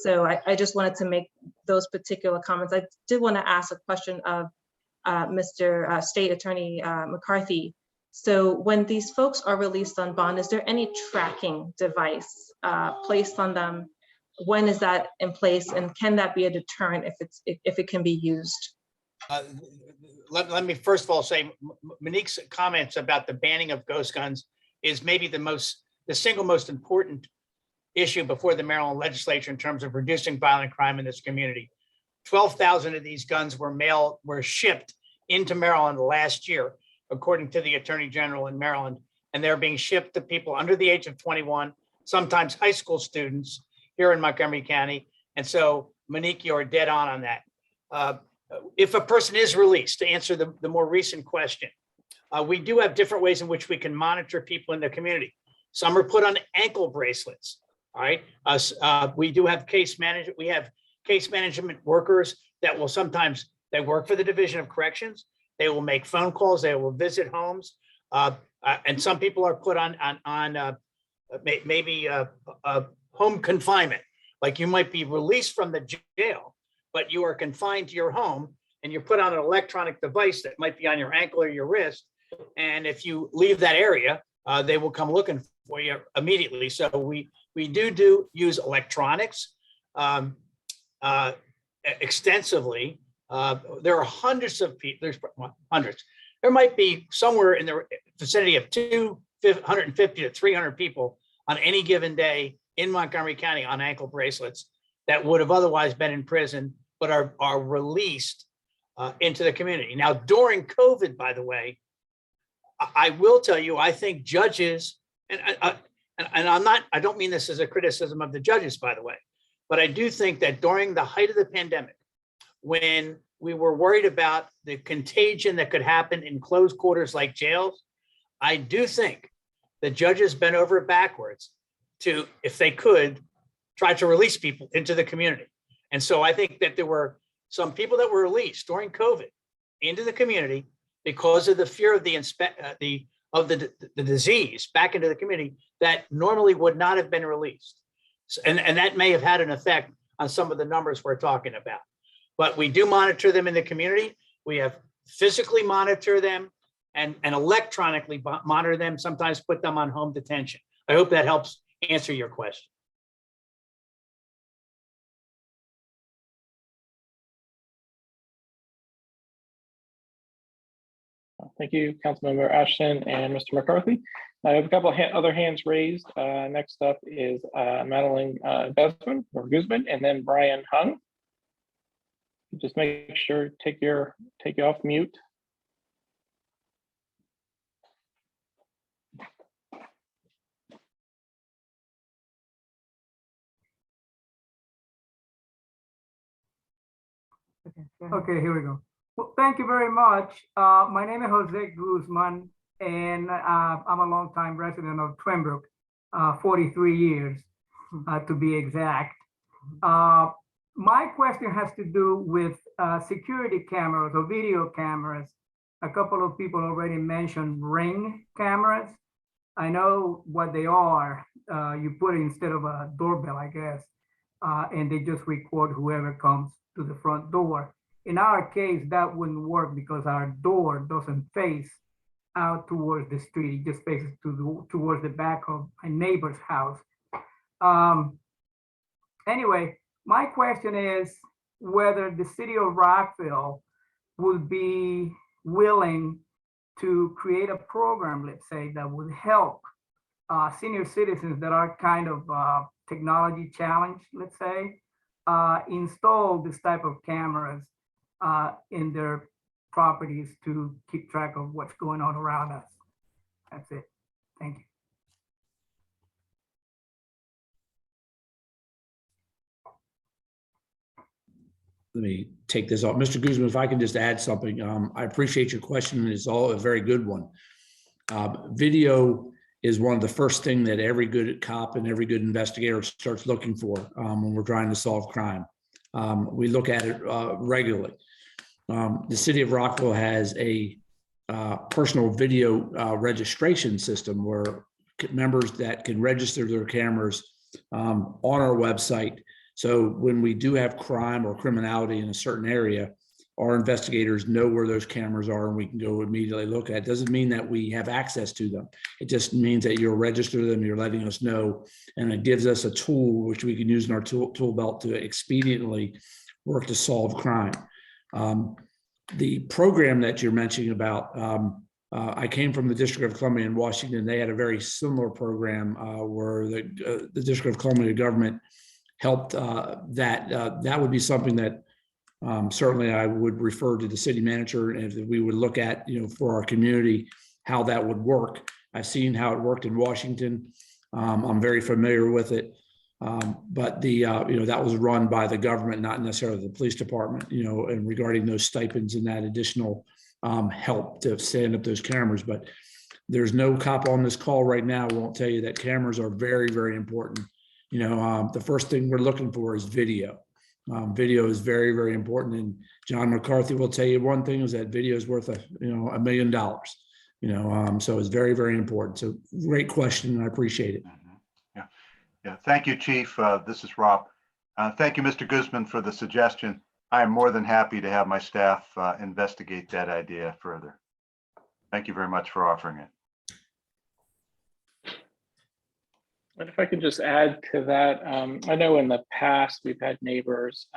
So I just wanted to make those particular comments. I did want to ask a question of Mr. State Attorney McCarthy. So when these folks are released on bond, is there any tracking device placed on them? When is that in place, and can that be a deterrent if it can be used? Let me first of all say Monique's comments about the banning of ghost guns is maybe the single most important issue before the Maryland legislature in terms of reducing violent crime in this community. 12,000 of these guns were shipped into Maryland last year, according to the Attorney General in Maryland, and they're being shipped to people under the age of 21, sometimes high school students here in Montgomery County. And so, Monique, you're dead on that. If a person is released, to answer the more recent question, we do have different ways in which we can monitor people in the community. Some are put on ankle bracelets. All right. We do have case management. We have case management workers that will sometimes, they work for the Division of Corrections. They will make phone calls. They will visit homes. And some people are put on maybe home confinement. Like you might be released from the jail, but you are confined to your home and you're put on an electronic device that might be on your ankle or your wrist. And if you leave that area, they will come looking for you immediately. So we do use electronics extensively. There are hundreds of people, there's hundreds. There might be somewhere in the vicinity of 250 to 300 people on any given day in Montgomery County on ankle bracelets that would have otherwise been in prison, but are released into the community. Now, during COVID, by the way, I will tell you, I think judges, and I don't mean this as a criticism of the judges, by the way, but I do think that during the height of the pandemic, when we were worried about the contagion that could happen in closed quarters like jails, I do think the judges bent over backwards to, if they could, try to release people into the community. And so I think that there were some people that were released during COVID into the community because of the fear of the disease back into the community that normally would not have been released. And that may have had an effect on some of the numbers we're talking about. But we do monitor them in the community. We have physically monitor them and electronically monitor them, sometimes put them on home detention. I hope that helps answer your question. Thank you, Councilmember Ashton and Mr. McCarthy. I have a couple of other hands raised. Next up is Madeline Guzman, and then Brian Hung. Just make sure take you off mute. Okay, here we go. Well, thank you very much. My name is Jose Guzman, and I'm a longtime resident of Twin Brook, 43 years to be exact. My question has to do with security cameras or video cameras. A couple of people already mentioned Ring cameras. I know what they are. You put it instead of a doorbell, I guess, and they just record whoever comes to the front door. In our case, that wouldn't work because our door doesn't face out towards the street. It just faces towards the back of my neighbor's house. Anyway, my question is whether the city of Rockville would be willing to create a program, let's say, that would help senior citizens that are kind of technology challenged, let's say, install this type of cameras in their properties to keep track of what's going on around us. That's it. Thank you. Let me take this off. Mr. Guzman, if I can just add something. I appreciate your question. It's all a very good one. Video is one of the first thing that every good cop and every good investigator starts looking for when we're trying to solve crime. We look at it regularly. The city of Rockville has a personal video registration system where members that can register their cameras on our website. So when we do have crime or criminality in a certain area, our investigators know where those cameras are and we can go immediately look at it. Doesn't mean that we have access to them. It just means that you'll register them, you're letting us know, and it gives us a tool which we can use in our tool belt to expediently work to solve crime. The program that you're mentioning about, I came from the District of Columbia in Washington. They had a very similar program where the District of Columbia government helped that would be something that certainly I would refer to the city manager, and if we would look at, for our community, how that would work. I've seen how it worked in Washington. I'm very familiar with it. But that was run by the government, not necessarily the police department, and regarding those stipends and that additional help to stand up those cameras. But there's no cop on this call right now who won't tell you that cameras are very, very important. The first thing we're looking for is video. Video is very, very important. And John McCarthy will tell you one thing is that video is worth $1 million. So it's very, very important. So great question, and I appreciate it. Yeah, thank you, Chief. This is Rob. Thank you, Mr. Guzman, for the suggestion. I am more than happy to have my staff investigate that idea further. Thank you very much for offering it. And if I could just add to that, I know in the past we've had neighbors,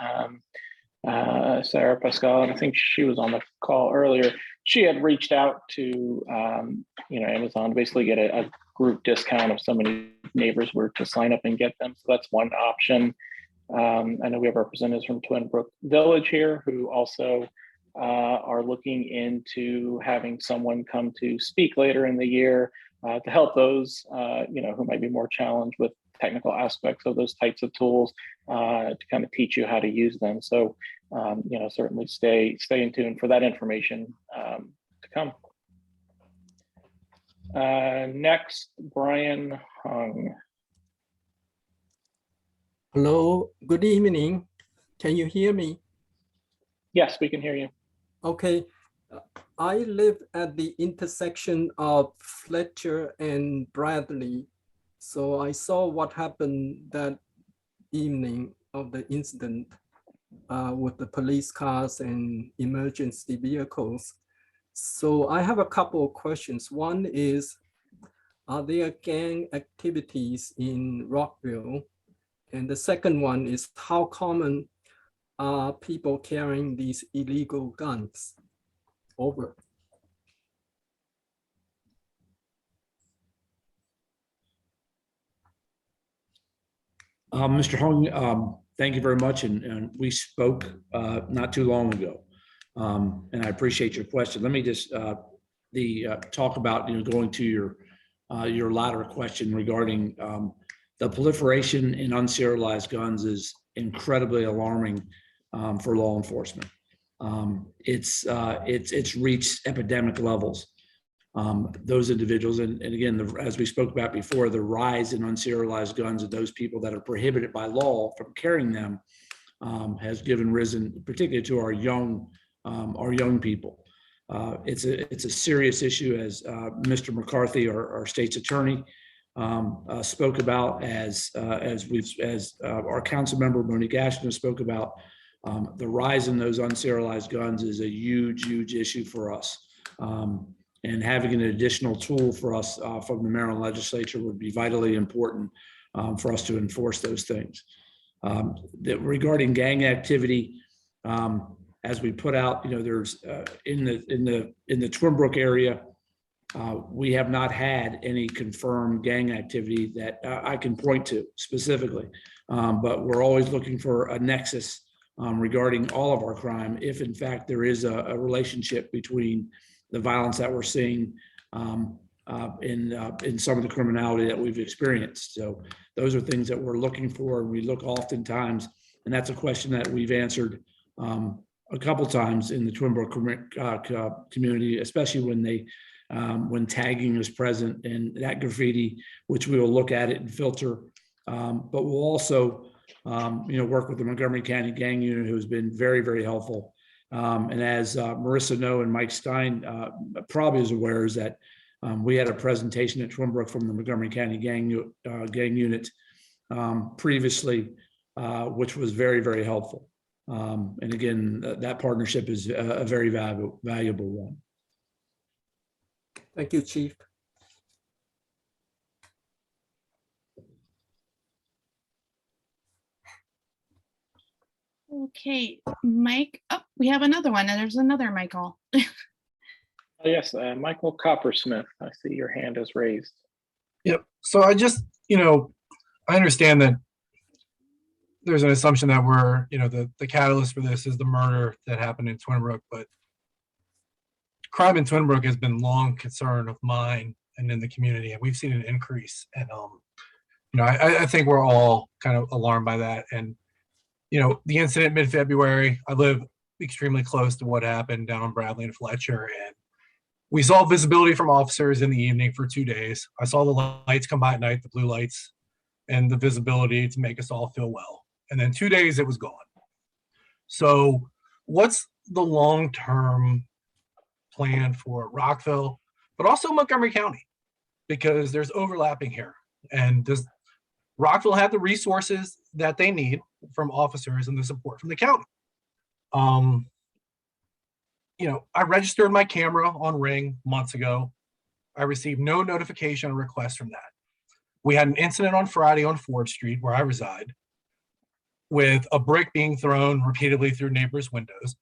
Sarah Pascal, and I think she was on the call earlier. She had reached out to Amazon to basically get a group discount if so many neighbors were to sign up and get them. So that's one option. I know we have representatives from Twin Brook Village here who also are looking into having someone come to speak later in the year to help those who might be more challenged with technical aspects of those types of tools to kind of teach you how to use them. So certainly stay in tune for that information to come. Next, Brian Hung. Hello, good evening. Can you hear me? Yes, we can hear you. Okay. I live at the intersection of Fletcher and Bradley. So I saw what happened that evening of the incident with the police cars and emergency vehicles. So I have a couple of questions. One is, are there gang activities in Rockville? And the second one is, how common are people carrying these illegal guns? Over. Mr. Hung, thank you very much. And we spoke not too long ago. And I appreciate your question. Let me just talk about going to your latter question regarding the proliferation in unserialized guns is incredibly alarming for law enforcement. It's reached epidemic levels. Those individuals, and again, as we spoke about before, the rise in unserialized guns of those people that are prohibited by law from carrying them has risen, particularly to our young people. It's a serious issue, as Mr. McCarthy, our state's attorney, spoke about, as our council member Monique Ashton spoke about. The rise in those unserialized guns is a huge issue for us. And having an additional tool for us from the Maryland legislature would be vitally important for us to enforce those things. Regarding gang activity, as we put out, there's in the Twin Brook area, we have not had any confirmed gang activity that I can point to specifically, but we're always looking for a nexus regarding all of our crime, if in fact there is a relationship between the violence that we're seeing in some of the criminality that we've experienced. So those are things that we're looking for, and we look oftentimes, and that's a question that we've answered a couple times in the Twin Brook community, especially when they when tagging is present, and that graffiti, which we will look at it and filter. But we'll also, work with the Montgomery County Gang Unit, who's been very, very helpful. And as Marissa Noe and Mike Stein probably is aware, is that we had a presentation at Twin Brook from the Montgomery County Gang Unit previously, which was very, very helpful. And again, that partnership is a very valuable one. Thank you, Chief. Okay, Mike. Oh, we have another one. There's another Michael. Yes, Michael Coppersmith, I see your hand is raised. Yep. So I just, I understand that there's an assumption that we're, the catalyst for this is the murder that happened in Twin Brook, but crime in Twin Brook has been long concern of mine and in the community, and we've seen an increase. And, I think we're all kind of alarmed by that. And, the incident mid-February, I live extremely close to what happened down on Bradley and Fletcher, and we saw visibility from officers in the evening for 2 days. I saw the lights come by at night, the blue lights, and the visibility to make us all feel well. And then 2 days, it was gone. So what's the long-term plan for Rockville, but also Montgomery County? Because there's overlapping here. And does Rockville have the resources that they need from officers and the support from the county? I registered my camera on Ring months ago. I received no notification or request from that. We had an incident on Friday on Ford Street, where I reside, with a brick being thrown repeatedly through neighbors' windows.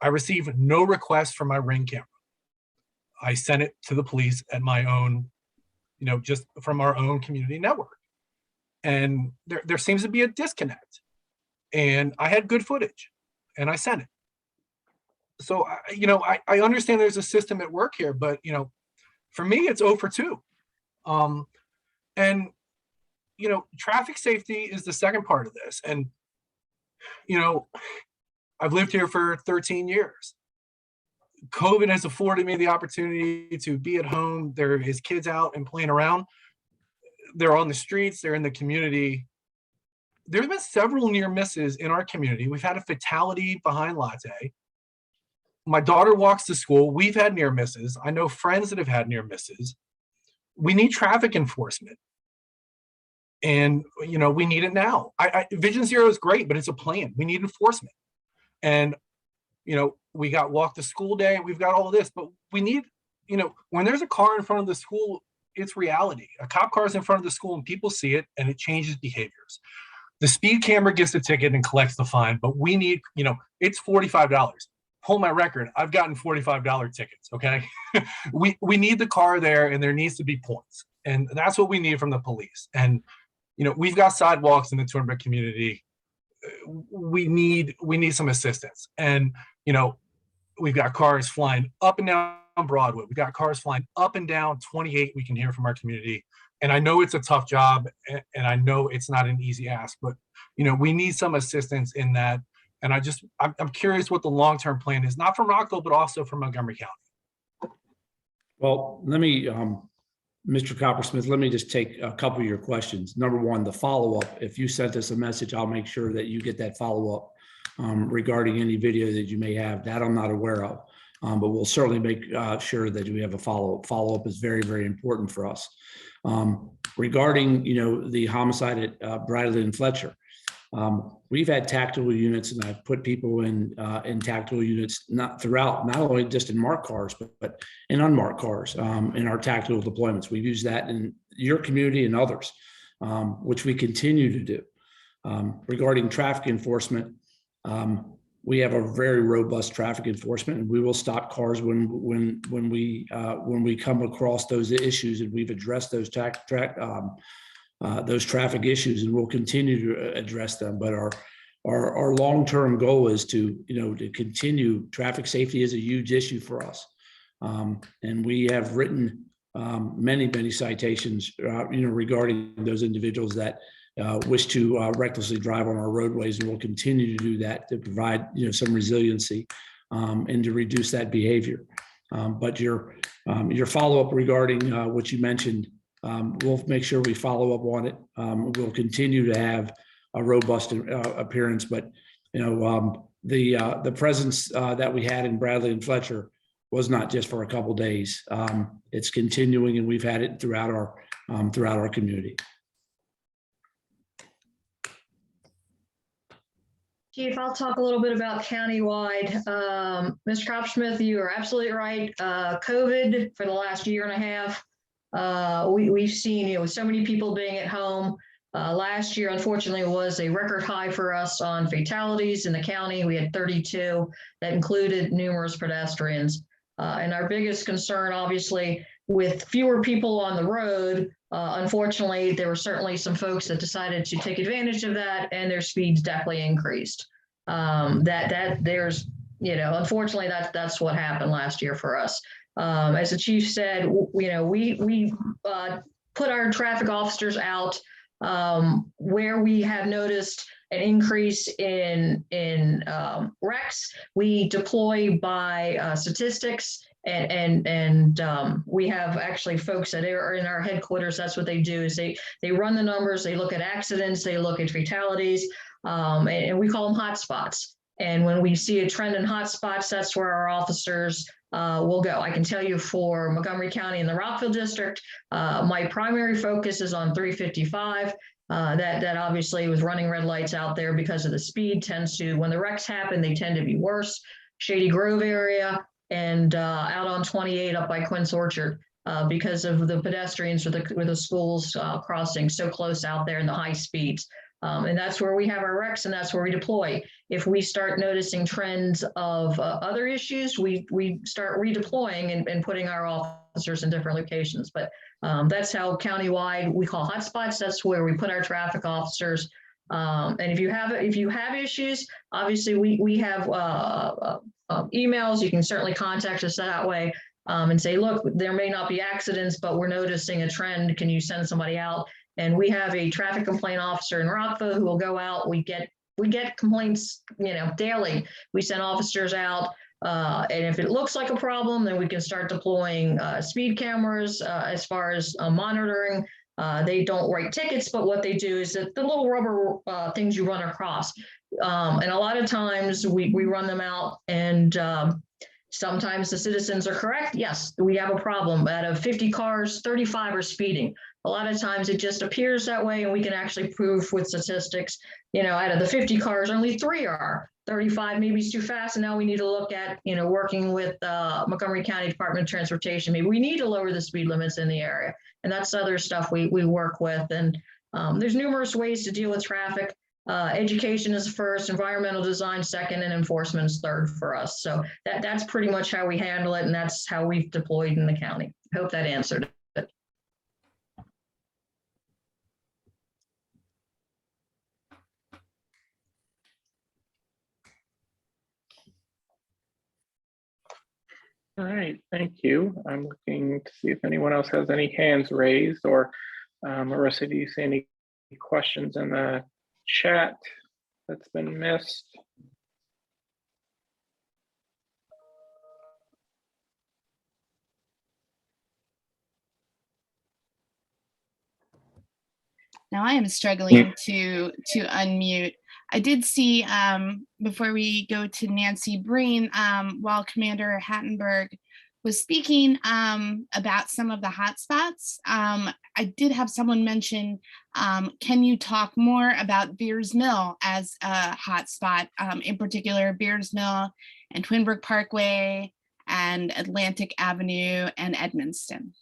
I received no request from my Ring camera. I sent it to the police at my own, just from our own community network. And there seems to be a disconnect. And I had good footage, and I sent it. So, I understand there's a system at work here, but, for me, it's 0 for 2. And, traffic safety is the second part of this. And, I've lived here for 13 years. COVID has afforded me the opportunity to be at home. There is kids out and playing around. They're on the streets, they're in the community. There's been several near misses in our community. We've had a fatality behind Latte. My daughter walks to school. We've had near misses. I know friends that have had near misses. We need traffic enforcement. And, we need it now. Vision Zero is great, but it's a plan. We need enforcement. And, we got walk to school day. We've got all of this, but we need, when there's a car in front of the school, it's reality. A cop car is in front of the school and people see it, and it changes behaviors. The speed camera gets the ticket and collects the fine, but we need, it's $45. Hold my record. I've gotten $45 tickets. Okay. we need the car there, and there needs to be points. And that's what we need from the police. And, we've got sidewalks in the Twin Brook community. We need some assistance. And, we've got cars flying up and down Broadway. We've got cars flying up and down 28. We can hear from our community. And I know it's a tough job, and I know it's not an easy ask, but, we need some assistance in that. And I'm curious what the long-term plan is, not from Rockville, but also from Montgomery County. Well, let me, Mr. Coppersmith, let me just take a couple of your questions. Number one, the follow-up. If you sent us a message, I'll make sure that you get that follow-up regarding any video that you may have. That I'm not aware of, but we'll certainly make sure that we have a follow-up. Follow-up is very, very important for us. Regarding, the homicide at Bradley and Fletcher, we've had tactical units, and I've put people in tactical units, not only just in marked cars, but in unmarked cars in our tactical deployments. We've used that in your community and others, which we continue to do. Regarding traffic enforcement, we have a very robust traffic enforcement, and we will stop cars when we come across those issues, and we've addressed those traffic issues, and we'll continue to address them. But our long-term goal is to continue. Traffic safety is a huge issue for us, and we have written many citations regarding those individuals that wish to recklessly drive on our roadways, and we'll continue to do that to provide some resiliency and to reduce that behavior. But your follow-up regarding what you mentioned, we'll make sure we follow up on it. We'll continue to have a robust appearance, but the presence that we had in Bradley and Fletcher was not just for a couple days. It's continuing, and we've had it throughout our community. Chief, I'll talk a little bit about countywide. Mr. Copsmith, you are absolutely right. COVID for the last year and a half, we've seen, with so many people being at home. Last year, unfortunately, was a record high for us on fatalities in the county. We had 32 that included numerous pedestrians. And our biggest concern, obviously, with fewer people on the road, unfortunately, there were certainly some folks that decided to take advantage of that, and their speeds definitely increased. Unfortunately, that's what happened last year for us. As the chief said, we put our traffic officers out where we have noticed an increase in wrecks. We deploy by statistics. And we have actually folks that are in our headquarters. That's what they do, is they run the numbers, they look at accidents, they look at fatalities, and we call them hotspots. And when we see a trend in hotspots, that's where our officers will go. I can tell you for Montgomery County and the Rockville district, my primary focus is on 355. That obviously was running red lights out there because of the speed tends to, when the wrecks happen, they tend to be worse. Shady Grove area, and out on 28 up by Quince Orchard because of the pedestrians with the schools crossing so close out there in the high speeds. And that's where we have our wrecks, and that's where we deploy. If we start noticing trends of other issues, we start redeploying and putting our officers in different locations. But that's how countywide we call hotspots. That's where we put our traffic officers. And if you have issues, obviously we have emails. You can certainly contact us that way and say, look, there may not be accidents, but we're noticing a trend. Can you send somebody out? And we have a traffic complaint officer in Rockville who will go out. We get complaints, daily. We send officers out. And if it looks like a problem, then we can start deploying speed cameras as far as monitoring. They don't write tickets, but what they do is that the little rubber things you run across. And a lot of times we run them out, and sometimes the citizens are correct. Yes, we have a problem. Out of 50 cars, 35 are speeding. A lot of times it just appears that way, and we can actually prove with statistics, out of the 50 cars, only 3 are. 35 maybe is too fast, and now we need to look at, working with Montgomery County Department of Transportation. Maybe we need to lower the speed limits in the area, and that's other stuff we work with. And there's numerous ways to deal with traffic. Education is first, environmental design second, and enforcement is third for us. So that's pretty much how we handle it, and that's how we've deployed in the county. I hope that answered it. All right, thank you. I'm looking to see if anyone else has any hands raised, or Marissa, do you see any questions in the chat that's been missed? Now I am struggling to unmute. I did see before we go to Nancy Breen, while Commander Hattenberg was speaking about some of the hotspots, I did have someone mention, can you talk more about Beers Mill as a hotspot, in particular Beers Mill and Twinbrook Parkway and Atlantic Avenue and Edmonston?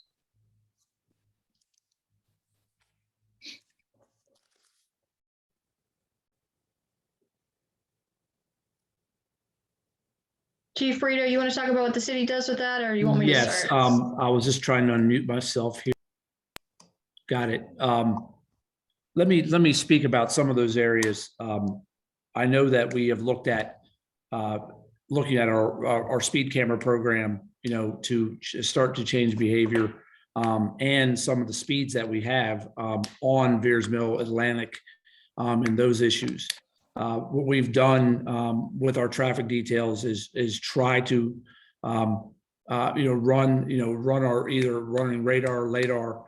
Chief Brito, you want to talk about what the city does with that, or you want me to start? Yes, I was just trying to unmute myself here. Got it. Let me speak about some of those areas. I know that we have looked at looking at our speed camera program, to start to change behavior, and some of the speeds that we have on Beers Mill, Atlantic, and those issues. What we've done with our traffic details is try to run our either running radar, LADAR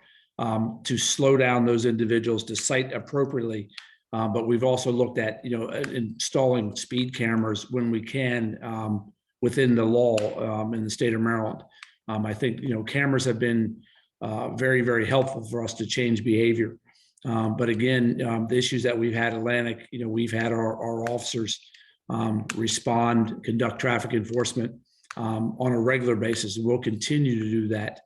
to slow down those individuals to cite appropriately. But we've also looked at, installing speed cameras when we can within the law in the state of Maryland. I think, cameras have been very, very helpful for us to change behavior. But again, the issues that we've had Atlantic, we've had our officers respond, conduct traffic enforcement on a regular basis. And we'll continue to do that,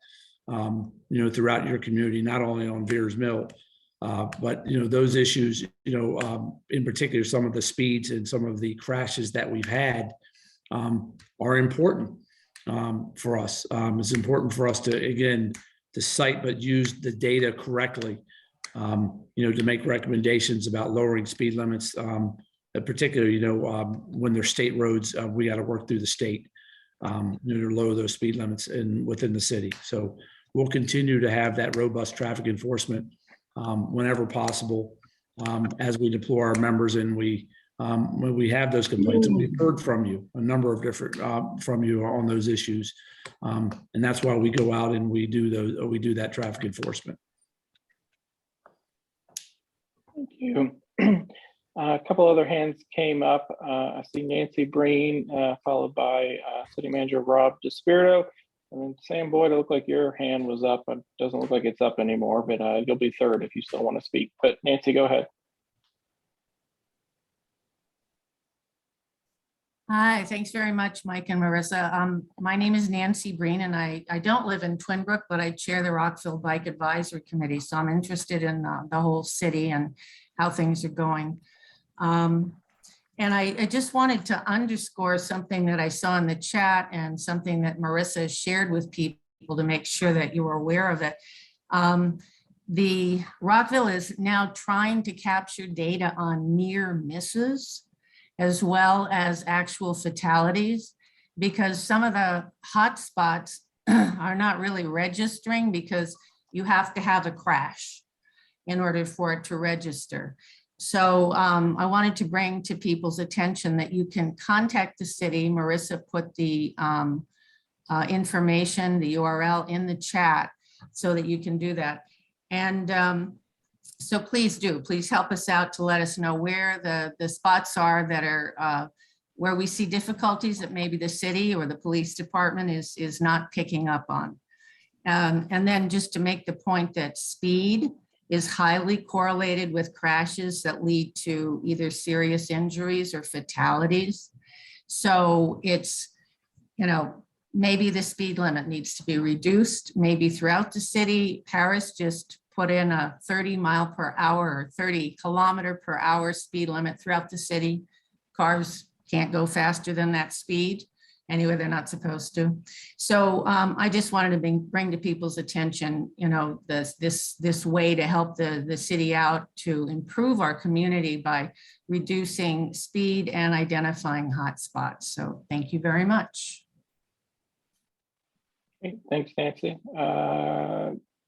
throughout your community, not only on Veers Mill, but, those issues, in particular, some of the speeds and some of the crashes that we've had are important for us. It's important for us to, again, to cite, but use the data correctly, to make recommendations about lowering speed limits, particularly, when they're state roads, we got to work through the state, to lower those speed limits within the city. So we'll continue to have that robust traffic enforcement whenever possible, as we deploy our members and when we have those complaints. And we've heard from you, a number of different from you on those issues. And that's why we go out and we do that traffic enforcement. Thank you. A couple other hands came up. I see Nancy Breen, followed by City Manager Rob DeSpirito. And then Sam Boyd, it looked like your hand was up. It doesn't look like it's up anymore, but you'll be third if you still want to speak. But Nancy, go ahead. Hi, thanks very much, Mike and Marissa. My name is Nancy Breen, and I don't live in Twin Brook, but I chair the Rockville Bike Advisory Committee. So I'm interested in the whole city and how things are going. And I just wanted to underscore something that I saw in the chat and something that Marissa shared with people to make sure that you were aware of it. The Rockville is now trying to capture data on near misses as well as actual fatalities, because some of the hot spots are not really registering because you have to have a crash in order for it to register. So I wanted to bring to people's attention that you can contact the city. Marissa put the information, the URL in the chat so that you can do that. And so please help us out to let us know where the spots are that are where we see difficulties that maybe the city or the police department is not picking up on. And then just to make the point that speed is highly correlated with crashes that lead to either serious injuries or fatalities. So it's, maybe the speed limit needs to be reduced, maybe throughout the city. Paris just put in a 30 mile per hour or 30 kilometer per hour speed limit throughout the city. Cars can't go faster than that speed. Anyway, they're not supposed to. So I just wanted to bring to people's attention, this way to help the city out to improve our community by reducing speed and identifying hot spots. So thank you very much. Okay, thanks, Nancy.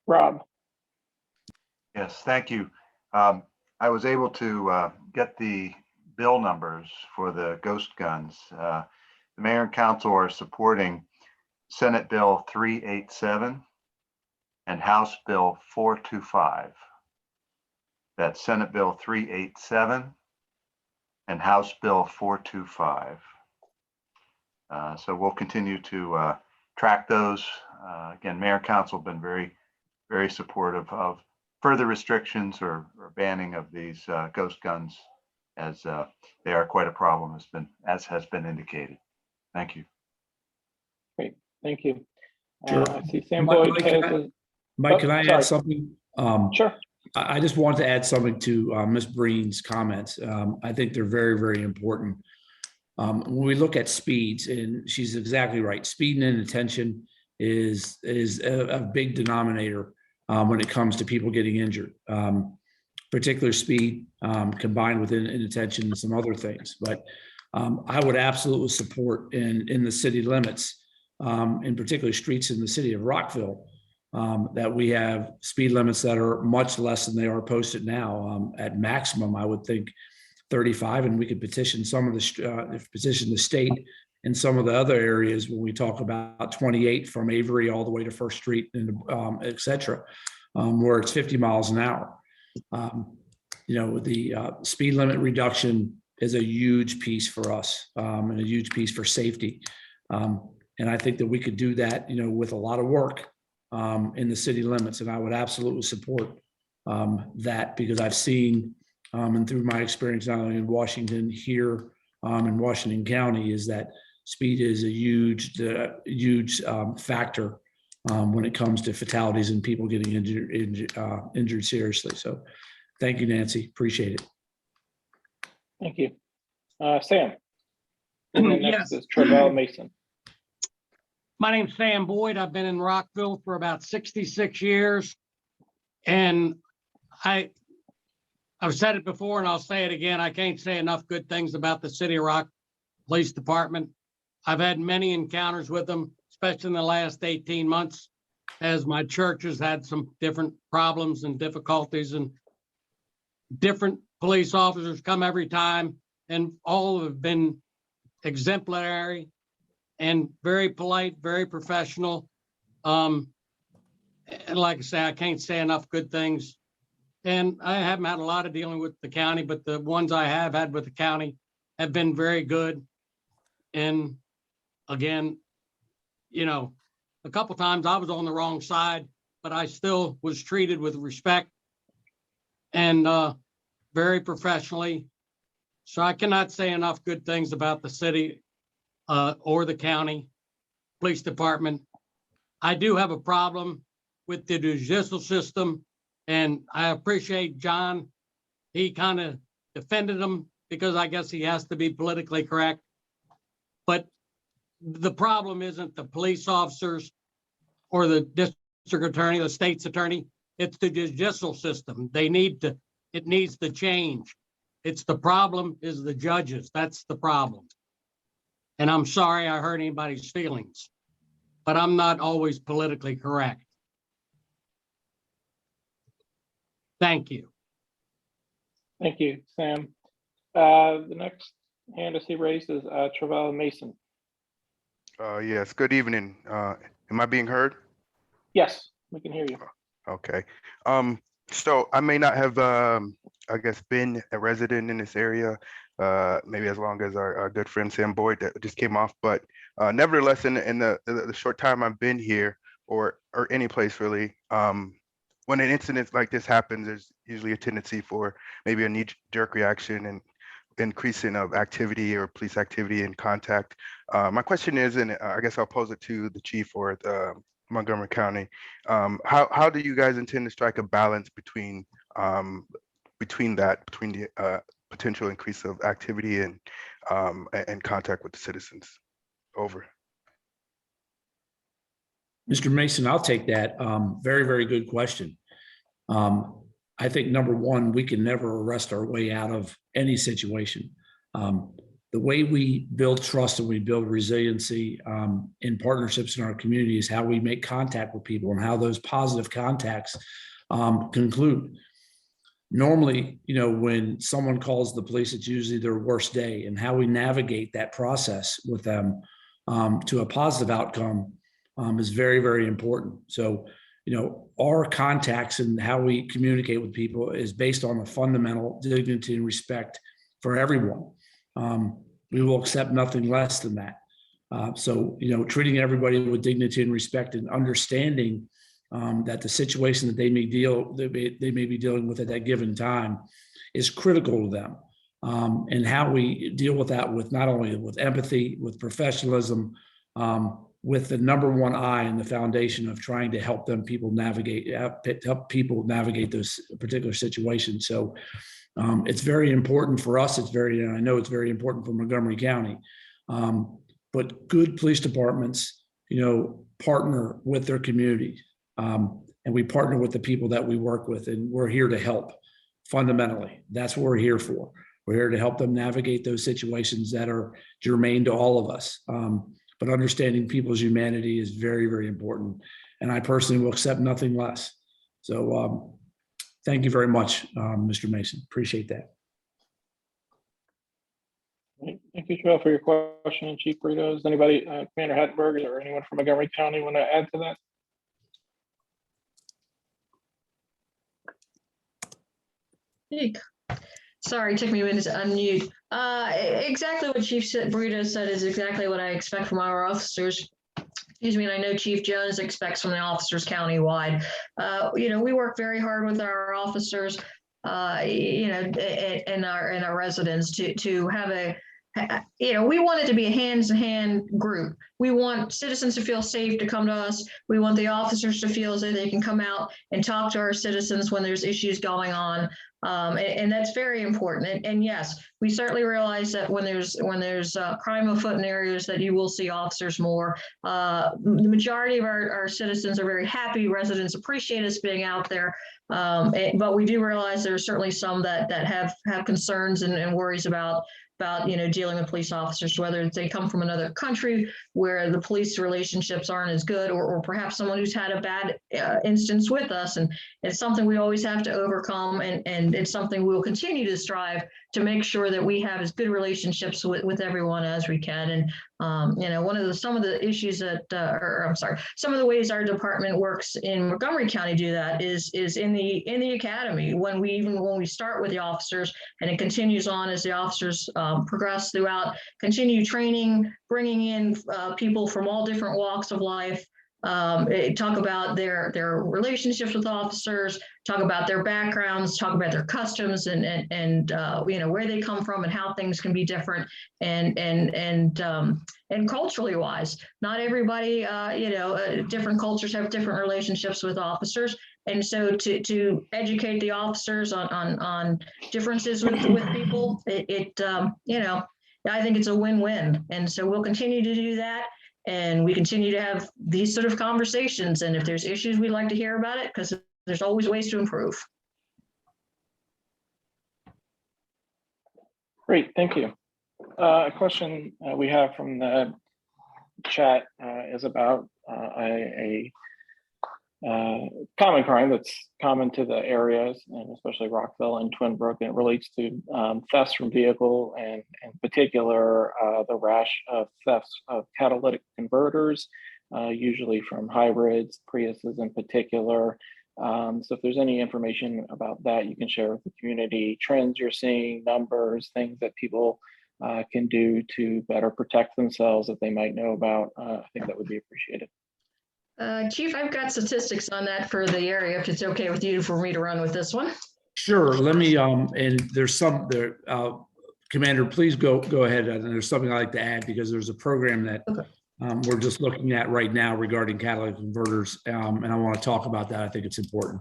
Rob. Yes, thank you. I was able to get the bill numbers for the ghost guns. The mayor and council are supporting Senate Bill 387 and House Bill 425. That's Senate Bill 387 and House Bill 425. So we'll continue to track those. Again, mayor and council have been very, very supportive of further restrictions or banning of these ghost guns, as they are quite a problem, as has been indicated. Thank you. Great, thank you. Sure. I see Sam Boyd. Mike, can I add something? Sure. I just want to add something to Ms. Breen's comments. I think they're very, very important. When we look at speeds, and she's exactly right, speed and inattention is a big denominator when it comes to people getting injured. Particular speed combined with inattention and some other things. But I would absolutely support in the city limits, in particular streets in the city of Rockville, that we have speed limits that are much less than they are posted now. At maximum, I would think 35, and we could petition petition the state in some of the other areas when we talk about 28 from Avery all the way to First Street and et cetera, where it's 50 miles an hour. The speed limit reduction is a huge piece for us and a huge piece for safety. And I think that we could do that, with a lot of work in the city limits. And I would absolutely support that, because I've seen, and through my experience, not only in Washington, here in Washington County, is that speed is a huge factor when it comes to fatalities and people getting injured seriously. So thank you, Nancy. Appreciate it. Thank you. Sam. And then next is Travell Mason. My name's Sam Boyd. I've been in Rockville for about 66 years. And I've said it before and I'll say it again. I can't say enough good things about the City of Rock Police Department. I've had many encounters with them, especially in the last 18 months, as my church has had some different problems and difficulties, and different police officers come every time, and all have been exemplary and very polite, very professional. And like I say, I can't say enough good things. And I haven't had a lot of dealing with the county, but the ones I have had with the county have been very good. And again, a couple times I was on the wrong side, but I still was treated with respect and very professionally. So I cannot say enough good things about the city or the county police department. I do have a problem with the judicial system, and I appreciate John. He kind of defended them because I guess he has to be politically correct. But the problem isn't the police officers or the district attorney, the state's attorney. It's the judicial system. It needs to change. It's the problem is the judges. That's the problem. And I'm sorry I hurt anybody's feelings, but I'm not always politically correct. Thank you. Thank you, Sam. The next hand I see raised is Travell Mason. Yes, good evening. Am I being heard? Yes, we can hear you. Okay. So I may not have, I guess, been a resident in this area, maybe as long as our good friend Sam Boyd that just came off, but nevertheless, in the short time I've been here, or any place really, when an incident like this happens, there's usually a tendency for maybe a knee-jerk reaction and increasing of activity or police activity and contact. My question is, and I guess I'll pose it to the chief or the Montgomery County, how do you guys intend to strike a balance between the potential increase of activity and contact with the citizens? Over. Mr. Mason, I'll take that. Very, very good question. I think number one, we can never arrest our way out of any situation. The way we build trust and we build resiliency in partnerships in our community is how we make contact with people and how those positive contacts conclude. Normally, when someone calls the police, it's usually their worst day, and how we navigate that process with them to a positive outcome is very, very important. So, our contacts and how we communicate with people is based on a fundamental dignity and respect for everyone. We will accept nothing less than that. So, treating everybody with dignity and respect and understanding that the situation that they may be dealing with at that given time is critical to them. And how we deal with that with not only with empathy, with professionalism, with the number one eye and the foundation of trying to help people navigate those particular situations. So it's very important for us. I know it's very important for Montgomery County. But good police departments, partner with their communities. And we partner with the people that we work with, and we're here to help fundamentally. That's what we're here for. We're here to help them navigate those situations that are germane to all of us. But understanding people's humanity is very, very important. And I personally will accept nothing less. So thank you very much, Mr. Mason. Appreciate that. Thank you, Joe, for your question, and Chief Burrito. Does anybody, Commander Hattenberg or anyone from Montgomery County want to add to that? Sorry, it took me a minute to unmute. Exactly what Chief Burrito said is exactly what I expect from our officers. Excuse me, and I know Chief Jones expects from the officers countywide. We work very hard with our officers, and our residents to have we want it to be a hands-to-hand group. We want citizens to feel safe to come to us. We want the officers to feel as though they can come out and talk to our citizens when there's issues going on. And that's very important. And yes, we certainly realize that when there's crime afoot in areas that you will see officers more. The majority of our citizens are very happy. Residents appreciate us being out there. But we do realize there are certainly some that have concerns and worries about dealing with police officers, whether they come from another country where the police relationships aren't as good, or perhaps someone who's had a bad instance with us. And it's something we always have to overcome, and it's something we'll continue to strive to make sure that we have as good relationships with everyone as we can. And some of the issues some of the ways our department works in Montgomery County do that is in the academy, when we start with the officers, and it continues on as the officers progress throughout, continue training, bringing in people from all different walks of life, talk about their relationships with officers, talk about their backgrounds, talk about their customs, and where they come from and how things can be different, and culturally wise. Not everybody, different cultures have different relationships with officers. And so to educate the officers on differences with people, I think it's a win-win. And so we'll continue to do that. And we continue to have these sort of conversations. And if there's issues, we'd like to hear about it, because there's always ways to improve. Great, thank you. A question we have from the chat is about a common crime that's common to the areas, and especially Rockville and Twin Brook, and it relates to thefts from vehicle, and in particular the rash of thefts of catalytic converters, usually from hybrids, Priuses in particular. So if there's any information about that you can share with the community, trends you're seeing, numbers, things that people can do to better protect themselves that they might know about, I think that would be appreciated. Chief, I've got statistics on that for the area, if it's okay with you for me to run with this one. Sure. Let me, and there's some there, Commander, please go ahead. And there's something I'd like to add, because there's a program that we're just looking at right now regarding catalytic converters. And I want to talk about that. I think it's important.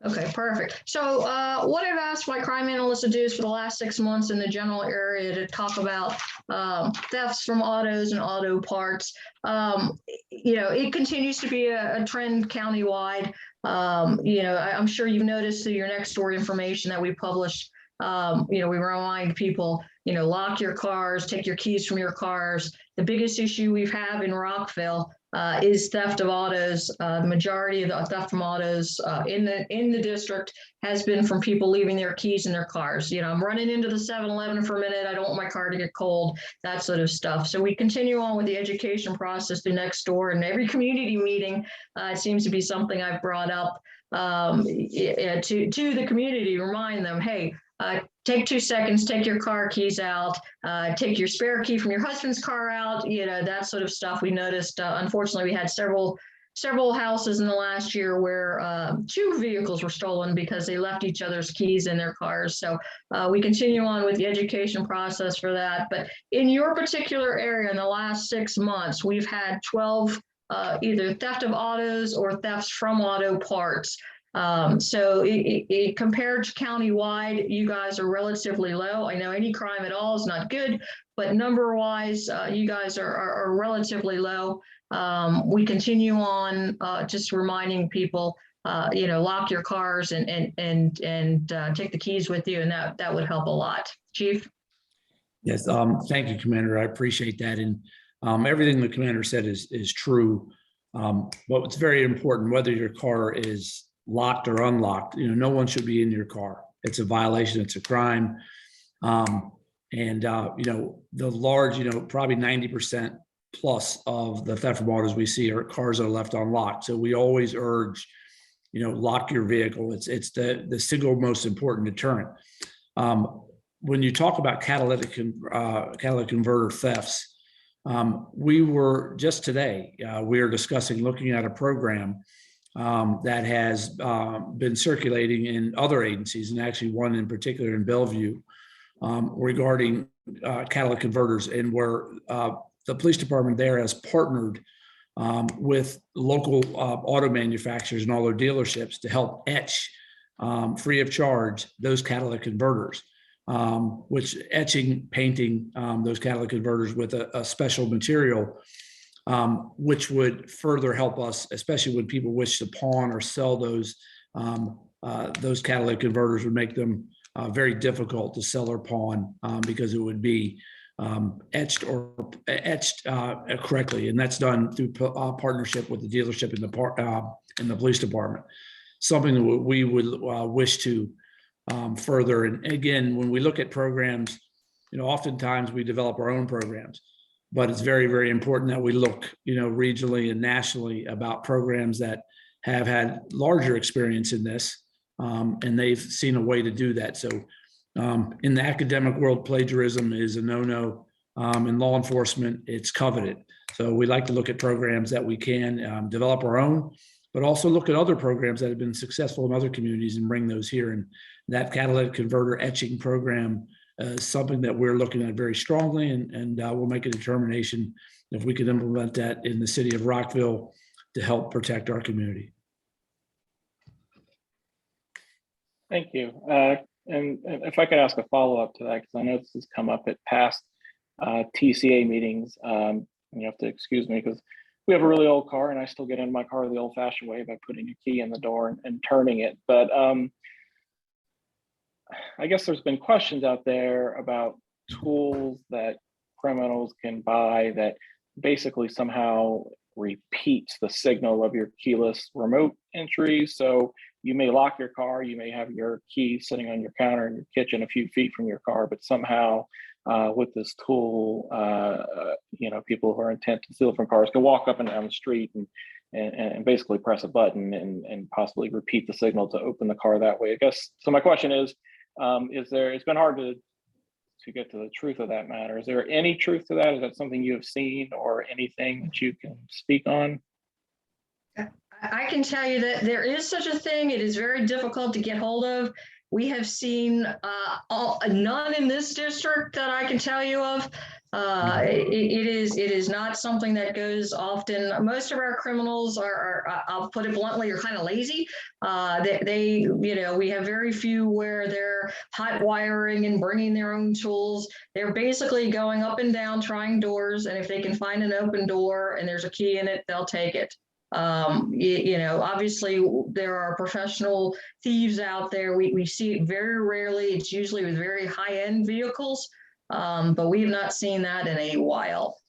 Okay, perfect. So what I've asked my crime analysts to do is for the last 6 months in the general area to talk about thefts from autos and auto parts. It continues to be a trend countywide. I'm sure you've noticed through your next door information that we published. We remind people, lock your cars, take your keys from your cars. The biggest issue we have in Rockville is theft of autos. The majority of the theft from autos in the district has been from people leaving their keys in their cars. I'm running into the 7-Eleven for a minute. I don't want my car to get cold, that sort of stuff. So we continue on with the education process through next door, and every community meeting, it seems to be something I've brought up to the community, remind them, hey, take 2 seconds, take your car keys out, take your spare key from your husband's car out, that sort of stuff. We noticed, unfortunately, we had several houses in the last year where 2 vehicles were stolen because they left each other's keys in their cars. So we continue on with the education process for that. But in your particular area, in the last 6 months, we've had 12 either theft of autos or thefts from auto parts. So it compared to countywide, you guys are relatively low. I know any crime at all is not good, but number wise, you guys are relatively low. We continue on just reminding people, lock your cars and take the keys with you, and that would help a lot. Chief? Yes, thank you, Commander. I appreciate that. And everything the Commander said is true. But it's very important, whether your car is locked or unlocked, no one should be in your car. It's a violation, it's a crime. And, the large, probably 90% plus of the theft from autos we see are cars that are left unlocked. So we always urge, lock your vehicle. It's the single most important deterrent. When you talk about catalytic converter thefts, we were just today, we are discussing looking at a program that has been circulating in other agencies, and actually one in particular in Bellevue, regarding catalytic converters, and where the police department there has partnered with local auto manufacturers and all their dealerships to help etch free of charge those catalytic converters, which painting those catalytic converters with a special material, which would further help us, especially when people wish to pawn or sell those catalytic converters, would make them very difficult to sell or pawn, because it would be etched correctly, and that's done through partnership with the dealership and the police department. Something that we would wish to further. And again, when we look at programs, oftentimes we develop our own programs, but it's very, very important that we look, regionally and nationally about programs that have had larger experience in this, and they've seen a way to do that. So in the academic world, plagiarism is a no-no. In law enforcement, it's coveted. So we like to look at programs that we can develop our own, but also look at other programs that have been successful in other communities and bring those here. And that catalytic converter etching program is something that we're looking at very strongly, and we'll make a determination if we can implement that in the city of Rockville to help protect our community. Thank you. And if I could ask a follow-up to that, because I know this has come up at past TCA meetings. You have to excuse me because we have a really old car, and I still get in my car the old-fashioned way by putting a key in the door and turning it. But I guess there's been questions out there about tools that criminals can buy that basically somehow repeats the signal of your keyless remote entry. So you may lock your car, you may have your key sitting on your counter in your kitchen a few feet from your car, but somehow with this tool, people who are intent to steal from cars can walk up and down the street and basically press a button and possibly repeat the signal to open the car that way. I guess, so my question is it's been hard to get to the truth of that matter. Is there any truth to that? Is that something you have seen or anything that you can speak on? I can tell you that there is such a thing. It is very difficult to get hold of. We have seen none in this district that I can tell you of. It is not something that goes often. Most of our criminals are I'll put it bluntly, are kind of lazy. We have very few where they're hot wiring and bringing their own tools. They're basically going up and down, trying doors. And if they can find an open door and there's a key in it, they'll take it. Obviously there are professional thieves out there. We see it very rarely. It's usually with very high-end vehicles, but we have not seen that in a while.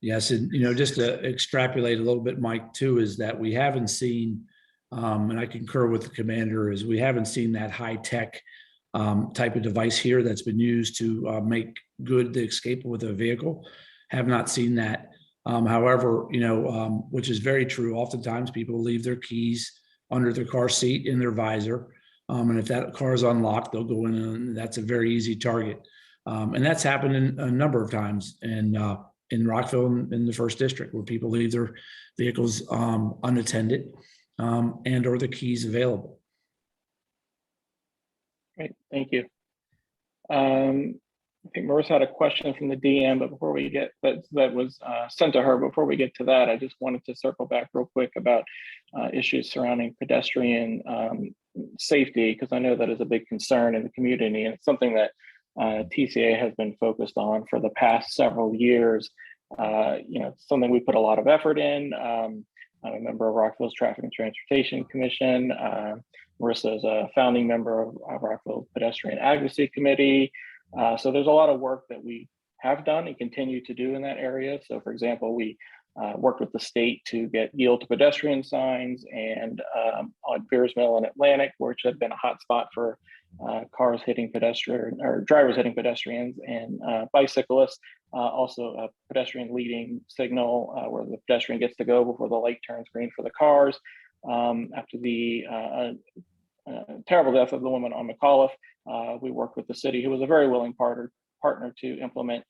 Yes, and just to extrapolate a little bit, Mike, too, is that we haven't seen, and I concur with the commander, is we haven't seen that high-tech type of device here that's been used to make good the escape with a vehicle. Have not seen that. However, which is very true. Oftentimes people leave their keys under their car seat in their visor. And if that car is unlocked, they'll go in and that's a very easy target. And that's happened a number of times in Rockville in the 1st District, where people leave their vehicles unattended and or the keys available. Great, thank you. I think Marissa had a question from the DM, but before we get that was sent to her. Before we get to that, I just wanted to circle back real quick about issues surrounding pedestrian safety, because I know that is a big concern in the community, and it's something that TCA has been focused on for the past several years. Something we put a lot of effort in. I'm a member of Rockville's Traffic and Transportation Commission. Marissa is a founding member of Rockville Pedestrian Advocacy Committee. So there's a lot of work that we have done and continue to do in that area. So for example, we worked with the state to get yield to pedestrian signs, and on Beers Mill and Atlantic, which had been a hot spot for cars hitting pedestrian or drivers hitting pedestrians and bicyclists. Also a pedestrian leading signal where the pedestrian gets to go before the light turns green for the cars. After the terrible death of the woman on McAuliffe, we worked with the city, who was a very willing partner to implement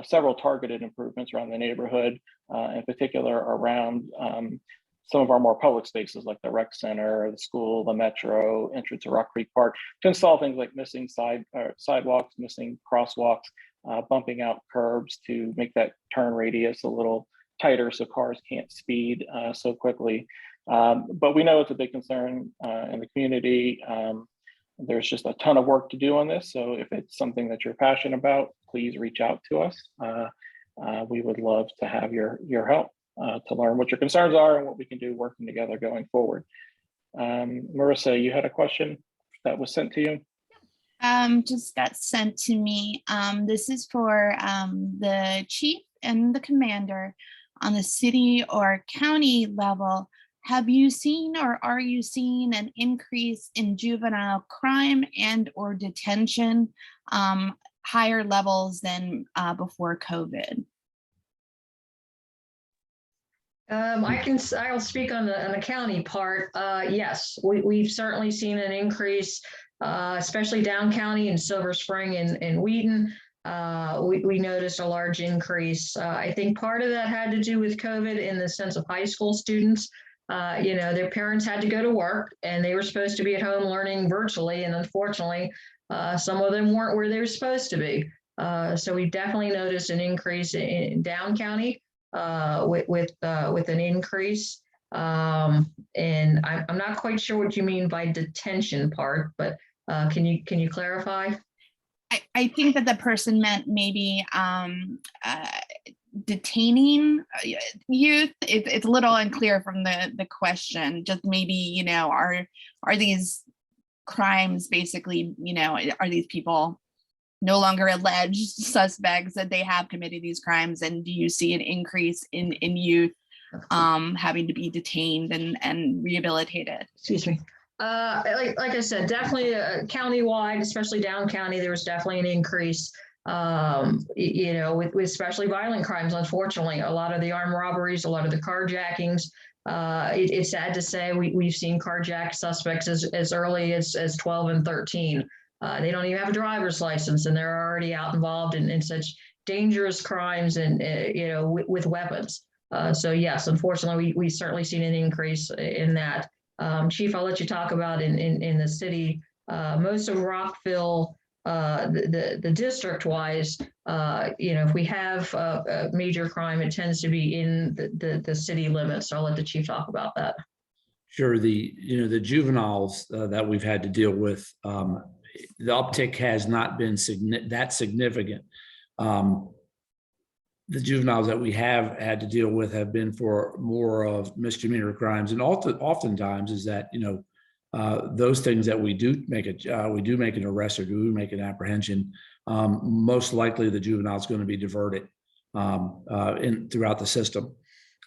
several targeted improvements around the neighborhood, in particular around some of our more public spaces like the rec center, the school, the metro, entrance to Rock Creek Park, to install things like missing sidewalks, missing crosswalks, bumping out curbs to make that turn radius a little tighter so cars can't speed so quickly. But we know it's a big concern in the community. There's just a ton of work to do on this. So if it's something that you're passionate about, please reach out to us. We would love to have your help to learn what your concerns are and what we can do working together going forward. Marissa, you had a question that was sent to you? Just got sent to me. This is for the chief and the commander on the city or county level. Have you seen or are you seeing an increase in juvenile crime and or detention, higher levels than before COVID? I'll speak on the county part. Yes, we've certainly seen an increase, especially down county in Silver Spring and Wheaton. We noticed a large increase. I think part of that had to do with COVID in the sense of high school students. Their parents had to go to work and they were supposed to be at home learning virtually. And unfortunately, some of them weren't where they were supposed to be. So we definitely noticed an increase in down county with an increase. And I'm not quite sure what you mean by detention part, but can you clarify? I think that the person meant maybe detaining youth. It's a little unclear from the question. Just maybe, are these crimes basically, are these people no longer alleged suspects that they have committed these crimes? And do you see an increase in youth having to be detained and rehabilitated? Excuse me. Like I said, definitely countywide, especially down county, there was definitely an increase. With especially violent crimes. Unfortunately, a lot of the armed robberies, a lot of the carjackings. It's sad to say we've seen carjacked suspects as early as 12 and 13. They don't even have a driver's license, and they're already out involved in such dangerous crimes and with weapons. So yes, unfortunately, we've certainly seen an increase in that. Chief, I'll let you talk about in the city. Most of Rockville, the district wise, if we have a major crime, it tends to be in the city limits. So I'll let the chief talk about that. Sure. The juveniles that we've had to deal with, the uptick has not been that significant. The juveniles that we have had to deal with have been for more of misdemeanor crimes, and oftentimes is that those things that we do make an arrest or do make an apprehension, most likely the juvenile is going to be diverted throughout the system.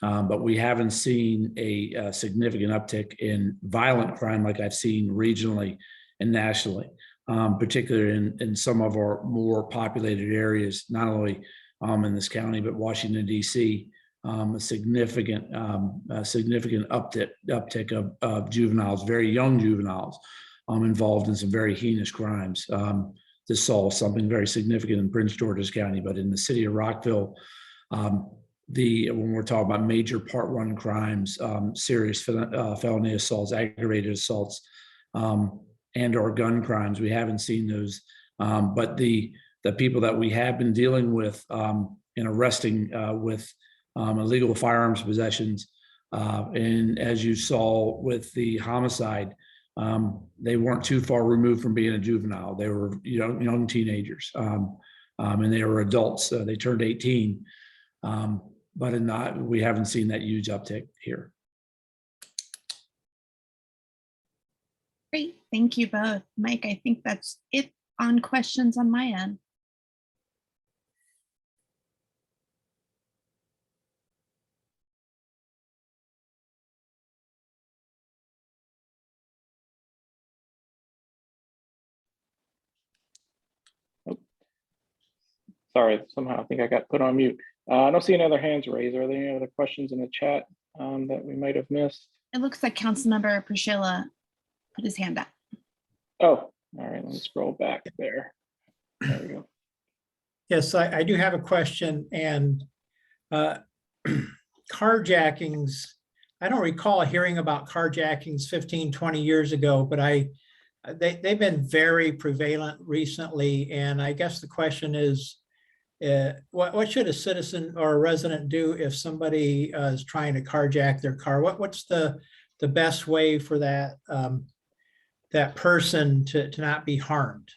But we haven't seen a significant uptick in violent crime like I've seen regionally and nationally, particularly in some of our more populated areas, not only in this county, but Washington, D.C., a significant uptick of juveniles, very young juveniles, involved in some very heinous crimes. Just saw something very significant in Prince George's County, but in the city of Rockville, when we're talking about major Part 1 crimes, serious felony assaults, aggravated assaults, and or gun crimes, we haven't seen those. But the people that we have been dealing with and arresting with illegal firearms possessions, and as you saw with the homicide, they weren't too far removed from being a juvenile. They were young teenagers, and they were adults. They turned 18, but we haven't seen that huge uptick here. Great, thank you both. Mike, I think that's it on questions on my end. Sorry, somehow I think I got put on mute. I don't see any other hands raised. Are there any other questions in the chat that we might have missed? It looks like Councilmember Priscilla put his hand up. Oh, all right, let me scroll back there. There we go. Yes, I do have a question, and carjackings, I don't recall hearing about carjackings 15, 20 years ago, but they've been very prevalent recently. And I guess the question is, what should a citizen or a resident do if somebody is trying to carjack their car? What's the best way for that that person to not be harmed?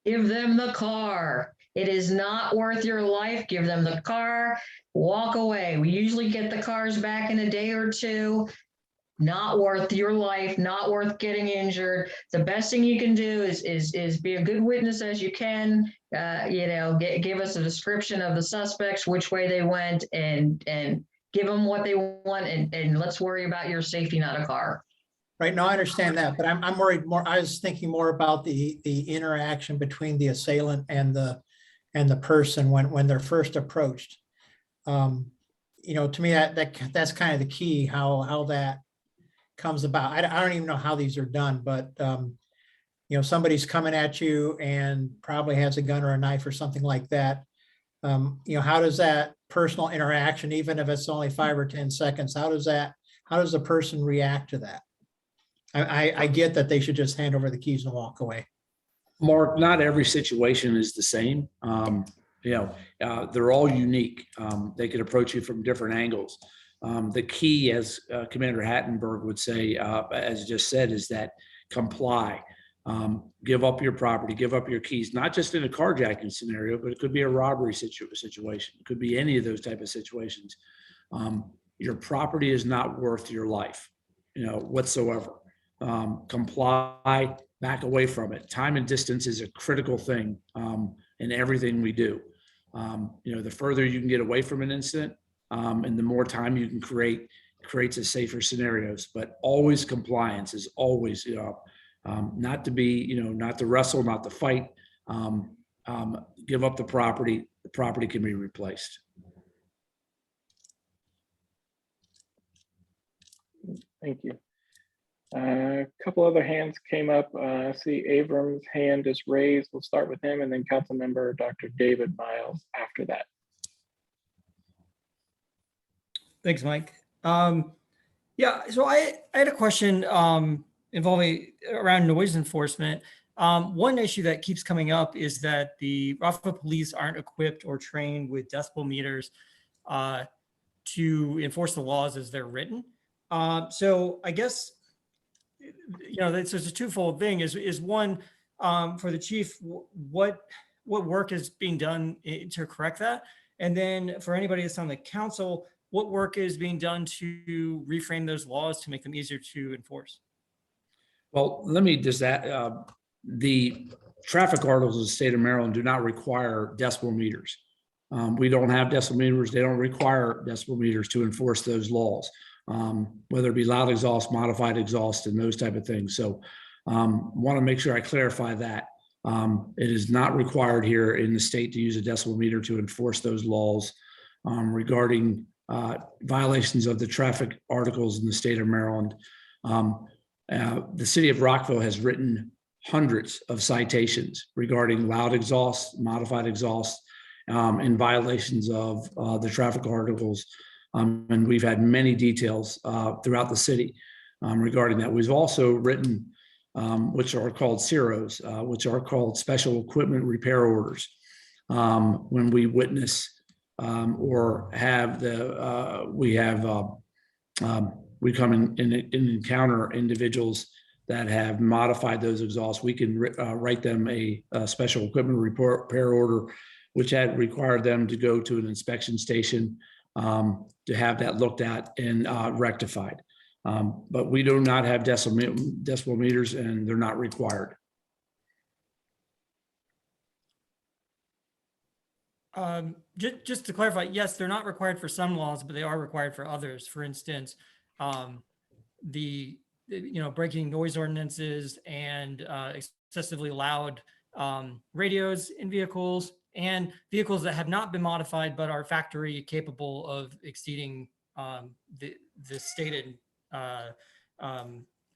Give them the car. It is not worth your life. Give them the car, walk away. We usually get the cars back in a day or two. Not worth your life, not worth getting injured. The best thing you can do is be a good witness as you can. Give us a description of the suspects, which way they went, and give them what they want, and let's worry about your safety, not a car. Right, no, I understand that, but I'm worried more, I was thinking more about the interaction between the assailant and the person when they're first approached. To me, that's kind of the key, how that comes about. I don't even know how these are done, but somebody's coming at you and probably has a gun or a knife or something like that. How does that personal interaction, even if it's only 5 or 10 seconds, how does the person react to that? I get that they should just hand over the keys and walk away. Mark, not every situation is the same. They're all unique. They could approach you from different angles. The key, as Commander Hattenberg would say, as just said, is that comply. Give up your property, give up your keys, not just in a carjacking scenario, but it could be a robbery situation. It could be any of those type of situations. Your property is not worth your life, whatsoever. Comply, back away from it. Time and distance is a critical thing in everything we do. The further you can get away from an incident, and the more time you can creates a safer scenarios. But always compliance is always, not to be, not to wrestle, not to fight. Give up the property. The property can be replaced. Thank you. A couple other hands came up. I see Abram's hand is raised. We'll start with him, and then Councilmember Dr. David Miles after that. Thanks, Mike. Yeah, so I had a question involving around noise enforcement. One issue that keeps coming up is that the Rockville police aren't equipped or trained with decibel meters to enforce the laws as they're written. So I guess, there's a twofold thing. Is one, for the chief, what work is being done to correct that? And then for anybody that's on the council, what work is being done to reframe those laws to make them easier to enforce? Well, let me just add, the traffic articles of the state of Maryland do not require decibel meters. We don't have decibel meters. They don't require decibel meters to enforce those laws, whether it be loud exhaust, modified exhaust, and those type of things. So want to make sure I clarify that. It is not required here in the state to use a decibel meter to enforce those laws regarding violations of the traffic articles in the state of Maryland. The city of Rockville has written hundreds of citations regarding loud exhaust, modified exhaust, in violations of the traffic articles. And we've had many details throughout the city regarding that. We've also written, which are called CEROs, which are called special equipment repair orders. When we witness or have we come in and encounter individuals that have modified those exhausts, we can write them a special equipment repair order, which had required them to go to an inspection station to have that looked at and rectified. But we do not have decibel meters, and they're not required. Just to clarify, yes, they're not required for some laws, but they are required for others. For instance, breaking noise ordinances and excessively loud radios in vehicles, and vehicles that have not been modified but are factory capable of exceeding the stated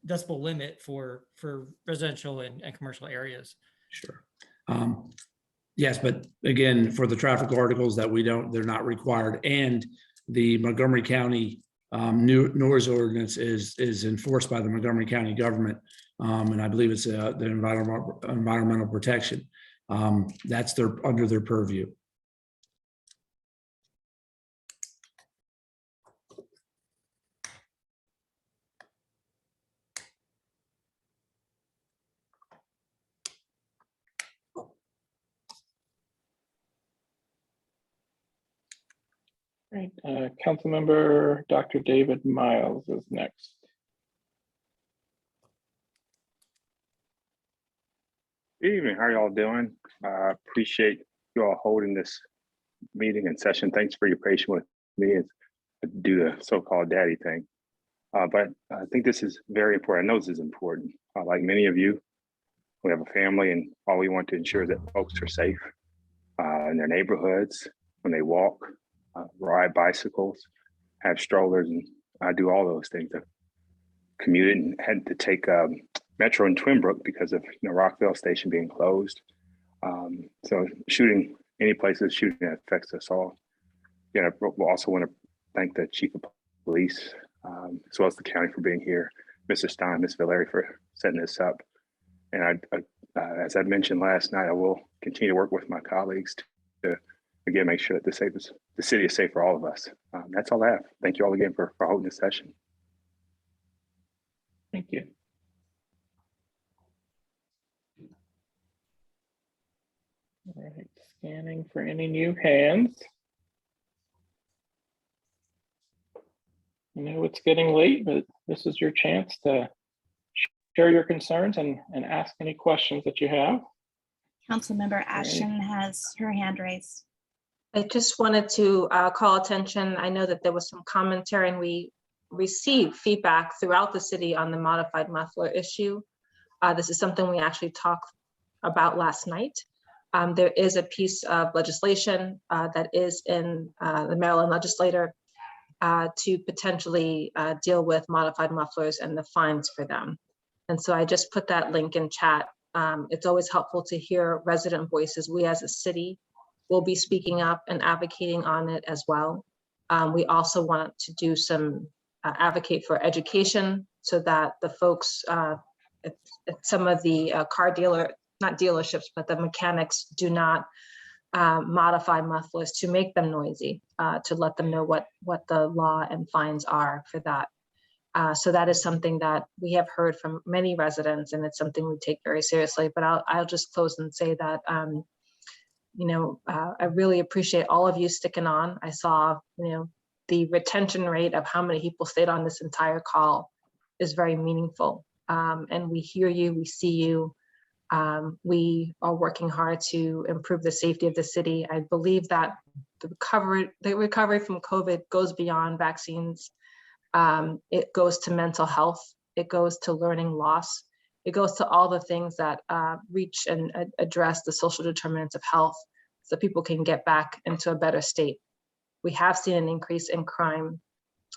decibel limit for residential and commercial areas. Sure. Yes, but again, for the traffic articles that they're not required, and the Montgomery County noise ordinance is enforced by the Montgomery County government, and I believe it's the environmental protection. That's under their purview. Right, Councilmember Dr. David Miles is next. Good evening. How are y'all doing? Appreciate you all holding this meeting and session. Thanks for your patience with me as I do the so-called daddy thing. But I think this is very important. I know this is important. Like many of you, we have a family, and all we want to ensure is that folks are safe in their neighborhoods when they walk, ride bicycles, have strollers, and I do all those things. I commuted and had to take Metro in Twin Brook because of Rockville station being closed. So shooting any place of shooting that affects us all. Yeah, we'll also want to thank the Chief of Police, as well as the county for being here, Mr. Stein, Ms. Valeri for setting this up. And as I mentioned last night, I will continue to work with my colleagues to again make sure that the city is safe for all of us. That's all I have. Thank you all again for holding this session. Thank you. All right, scanning for any new hands. I know it's getting late, but this is your chance to share your concerns and ask any questions that you have. Councilmember Ashton has her hand raised. I just wanted to call attention. I know that there was some commentary and we received feedback throughout the city on the modified muffler issue. This is something we actually talked about last night. There is a piece of legislation that is in the Maryland legislature to potentially deal with modified mufflers and the fines for them. And so I just put that link in chat. It's always helpful to hear resident voices. We as a city will be speaking up and advocating on it as well. We also want to do some advocate for education so that the folks at some of the not dealerships, but the mechanics do not modify mufflers to make them noisy, to let them know what the law and fines are for that. So that is something that we have heard from many residents, and it's something we take very seriously. But I'll just close and say that I really appreciate all of you sticking on. I saw the retention rate of how many people stayed on this entire call is very meaningful, and we hear you, we see you. We are working hard to improve the safety of the city. I believe that the recovery from COVID goes beyond vaccines. It goes to mental health. It goes to learning loss. It goes to all the things that reach and address the social determinants of health so people can get back into a better state. We have seen an increase in crime.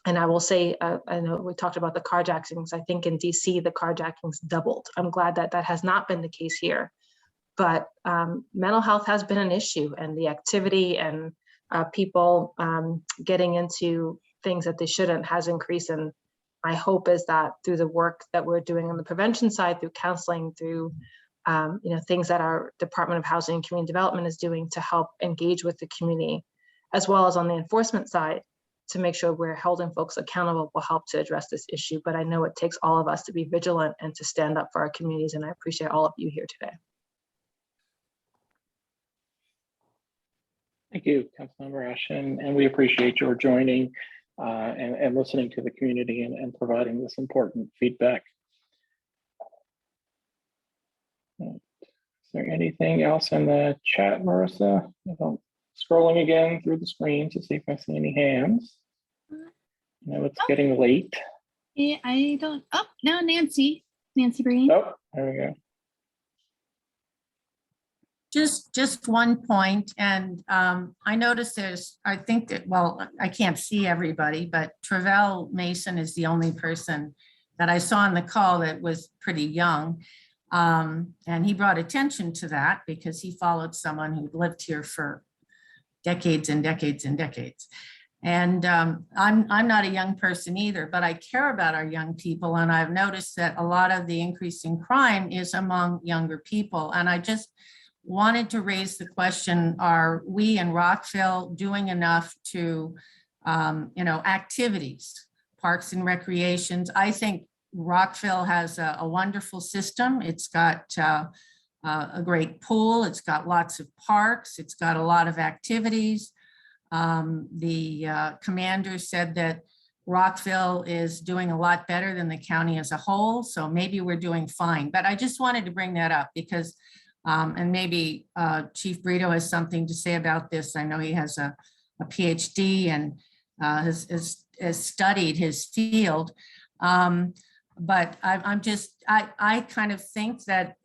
And I will say, I know we talked about the carjackings. I think in DC, the carjackings doubled. I'm glad that that has not been the case here. But mental health has been an issue, and the activity and people getting into things that they shouldn't has increased. And my hope is that through the work that we're doing on the prevention side, through counseling, through things that our Department of Housing and Community Development is doing to help engage with the community, as well as on the enforcement side, to make sure we're holding folks accountable will help to address this issue. But I know it takes all of us to be vigilant and to stand up for our communities. And I appreciate all of you here today. Thank you, Councilmember Ashton, and we appreciate your joining and listening to the community and providing this important feedback. Is there anything else in the chat, Marissa? I'm scrolling again through the screen to see if I see any hands. It's getting late. Yeah, I don't. Oh, now Nancy Green. Oh, there we go. Just one point, and I noticed I think that, well, I can't see everybody, but Travell Mason is the only person that I saw on the call that was pretty young. And he brought attention to that because he followed someone who lived here for decades and decades and decades. And I'm not a young person either, but I care about our young people. And I've noticed that a lot of the increase in crime is among younger people. And I just wanted to raise the question, are we in Rockville doing enough to, activities, parks and recreations? I think Rockville has a wonderful system. It's got a great pool. It's got lots of parks. It's got a lot of activities. The commander said that Rockville is doing a lot better than the county as a whole. So maybe we're doing fine. But I just wanted to bring that up because, and maybe Chief Brito has something to say about this. I know he has a PhD and has studied his field. But I kind of think that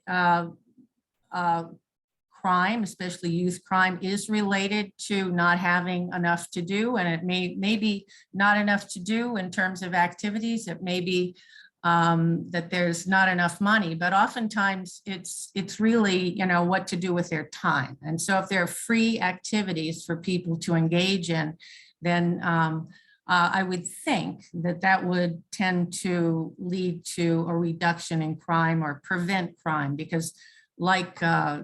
crime, especially youth crime, is related to not having enough to do. And it may be not enough to do in terms of activities. It may be that there's not enough money, but oftentimes it's really, what to do with their time. And so if there are free activities for people to engage in, then I would think that would tend to lead to a reduction in crime or prevent crime, because like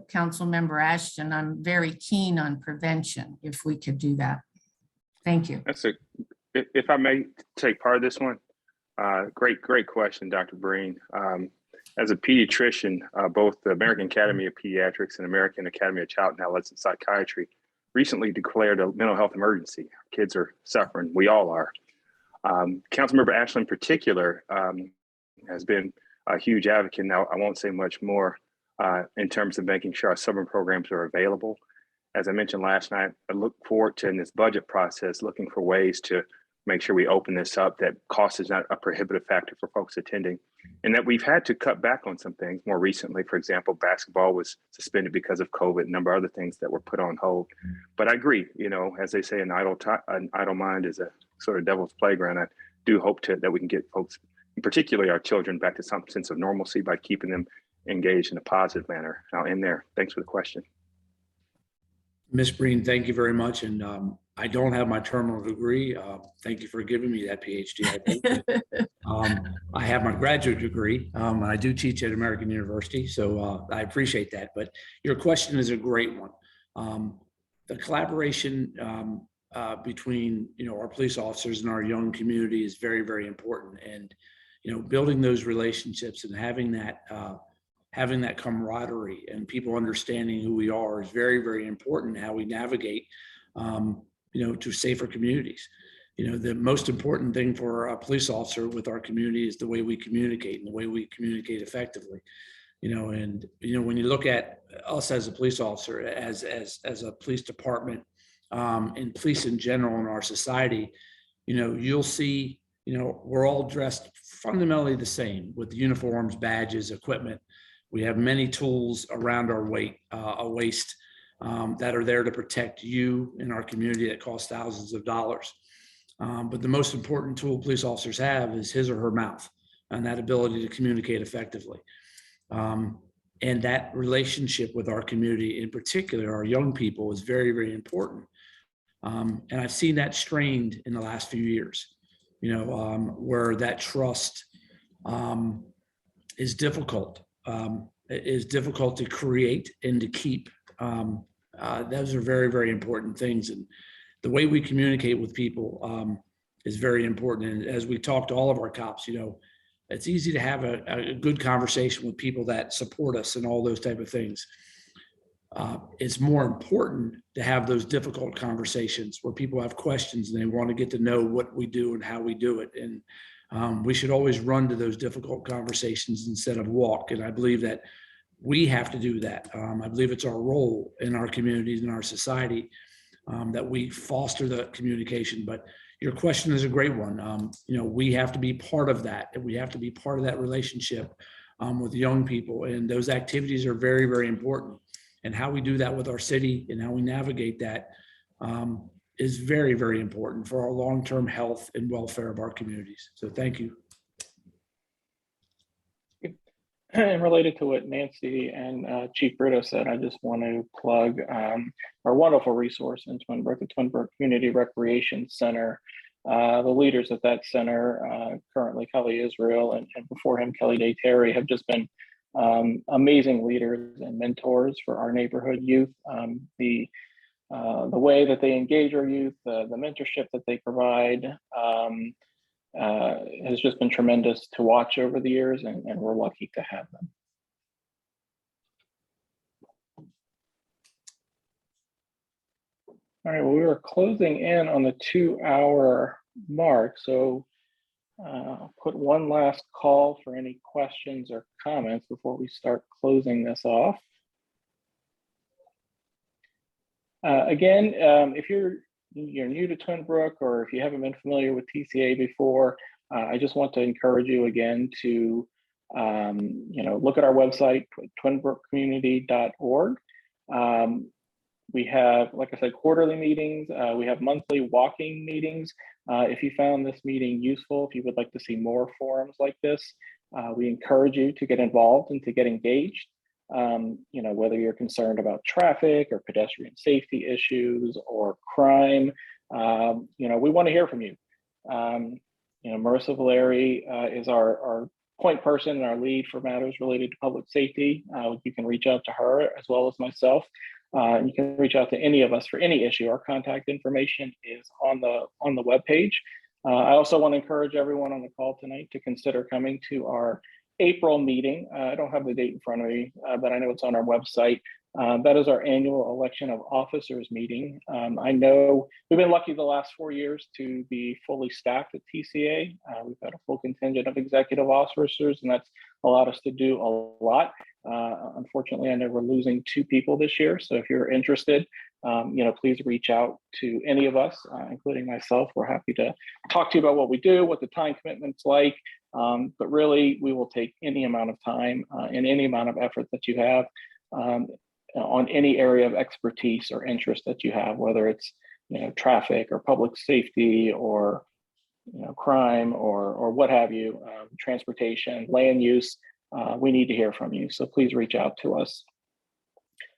Council Member Ashton, I'm very keen on prevention if we could do that. Thank you. If I may take part of this one, great question, Dr. Breen. As a pediatrician, both the American Academy of Pediatrics and American Academy of Child and Adolescent Psychiatry recently declared a mental health emergency. Kids are suffering, we all are. Councilmember Ashland in particular has been a huge advocate. Now, I won't say much more in terms of making sure our summer programs are available. As I mentioned last night, I look forward to in this budget process, looking for ways to make sure we open this up, that cost is not a prohibitive factor for folks attending, and that we've had to cut back on some things more recently. For example, basketball was suspended because of COVID, a number of other things that were put on hold. But I agree, as they say, an idle mind is a sort of devil's playground. I do hope that we can get folks, particularly our children, back to some sense of normalcy by keeping them engaged in a positive manner. I'll end there. Thanks for the question. Ms. Breen, thank you very much. And I don't have my terminal degree. Thank you for giving me that PhD. I have my graduate degree. And I do teach at American University, so I appreciate that. But your question is a great one. The collaboration between our police officers and our young community is very, very important. And building those relationships and having that camaraderie and people understanding who we are is very, very important. How we navigate, to safer communities. The most important thing for a police officer with our community is the way we communicate and the way we communicate effectively. When you look at us as a police officer, as a police department, and police in general in our society, you'll see, we're all dressed fundamentally the same with uniforms, badges, equipment. We have many tools around our waist that are there to protect you in our community that cost thousands of dollars. But the most important tool police officers have is his or her mouth and that ability to communicate effectively. And that relationship with our community, in particular, our young people, is very, very important. And I've seen that strained in the last few years, where that trust is difficult. It is difficult to create and to keep. Those are very, very important things. And the way we communicate with people is very important. And as we talk to all of our cops, it's easy to have a good conversation with people that support us and all those type of things. It's more important to have those difficult conversations where people have questions and they want to get to know what we do and how we do it. And we should always run to those difficult conversations instead of walk. And I believe that we have to do that. I believe it's our role in our communities and our society that we foster the communication. But your question is a great one. We have to be part of that, and we have to be part of that relationship with young people. And those activities are very, very important. And how we do that with our city and how we navigate that is very, very important for our long-term health and welfare of our communities. So thank you. And related to what Nancy and Chief Brito said, I just want to plug our wonderful resource in Twin Brook, the Twin Brook Community Recreation Center. The leaders at that center, currently Kelly Israel and before him Kelly Day Terry, have just been amazing leaders and mentors for our neighborhood youth. The way that they engage our youth, the mentorship that they provide has just been tremendous to watch over the years, and we're lucky to have them. All right, well, we are closing in on the 2-hour mark, so I'll put one last call for any questions or comments before we start closing this off. Again, if you're new to Twin Brook, or if you haven't been familiar with TCA before, I just want to encourage you again to look at our website, twinbrookcommunity.org. We have, like I said, quarterly meetings. We have monthly walking meetings. If you found this meeting useful, if you would like to see more forums like this, we encourage you to get involved and to get engaged. Whether you're concerned about traffic or pedestrian safety issues or crime, we want to hear from you. Marissa Valeri is our point person and our lead for matters related to public safety. You can reach out to her as well as myself. You can reach out to any of us for any issue. Our contact information is on the webpage. I also want to encourage everyone on the call tonight to consider coming to our April meeting. I don't have the date in front of me, but I know it's on our website. That is our annual election of officers meeting. I know we've been lucky the last 4 years to be fully staffed at TCA. We've got a full contingent of executive officers, and that's allowed us to do a lot. Unfortunately, I know we're losing 2 people this year. So if you're interested, please reach out to any of us, including myself. We're happy to talk to you about what we do, what the time commitment's like. But really, we will take any amount of time and any amount of effort that you have on any area of expertise or interest that you have, whether it's traffic or public safety or crime or what have you, transportation, land use. We need to hear from you, so please reach out to us.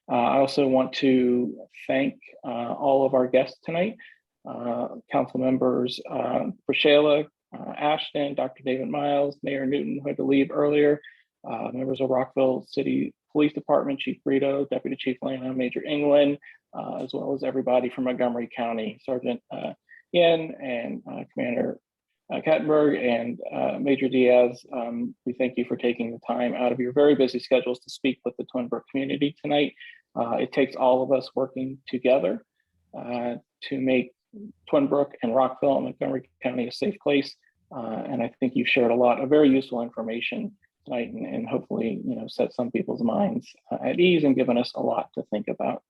I also want to thank all of our guests tonight, Council members Prashela, Ashton, Dr. David Miles, Mayor Newton, who had to leave earlier, members of Rockville City Police Department, Chief Brito, Deputy Chief Lana, Major England, as well as everybody from Montgomery County, Sergeant Yen and Commander Kattenberg and Major Diaz. We thank you for taking the time out of your very busy schedules to speak with the Twin Brook community tonight. It takes all of us working together to make Twin Brook and Rockville and Montgomery County a safe place. And I think you've shared a lot of very useful information tonight, and hopefully, set some people's minds at ease and given us a lot to think about.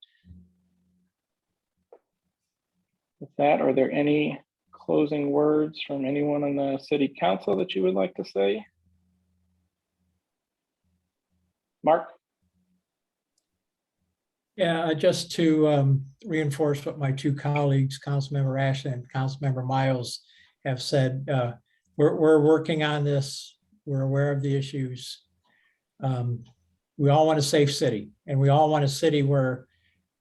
With that, are there any closing words from anyone on the City Council that you would like to say? Mark? Yeah, just to reinforce what my 2 colleagues, Councilmember Ashton and Councilmember Miles, have said. We're working on this. We're aware of the issues. We all want a safe city, and we all want a city where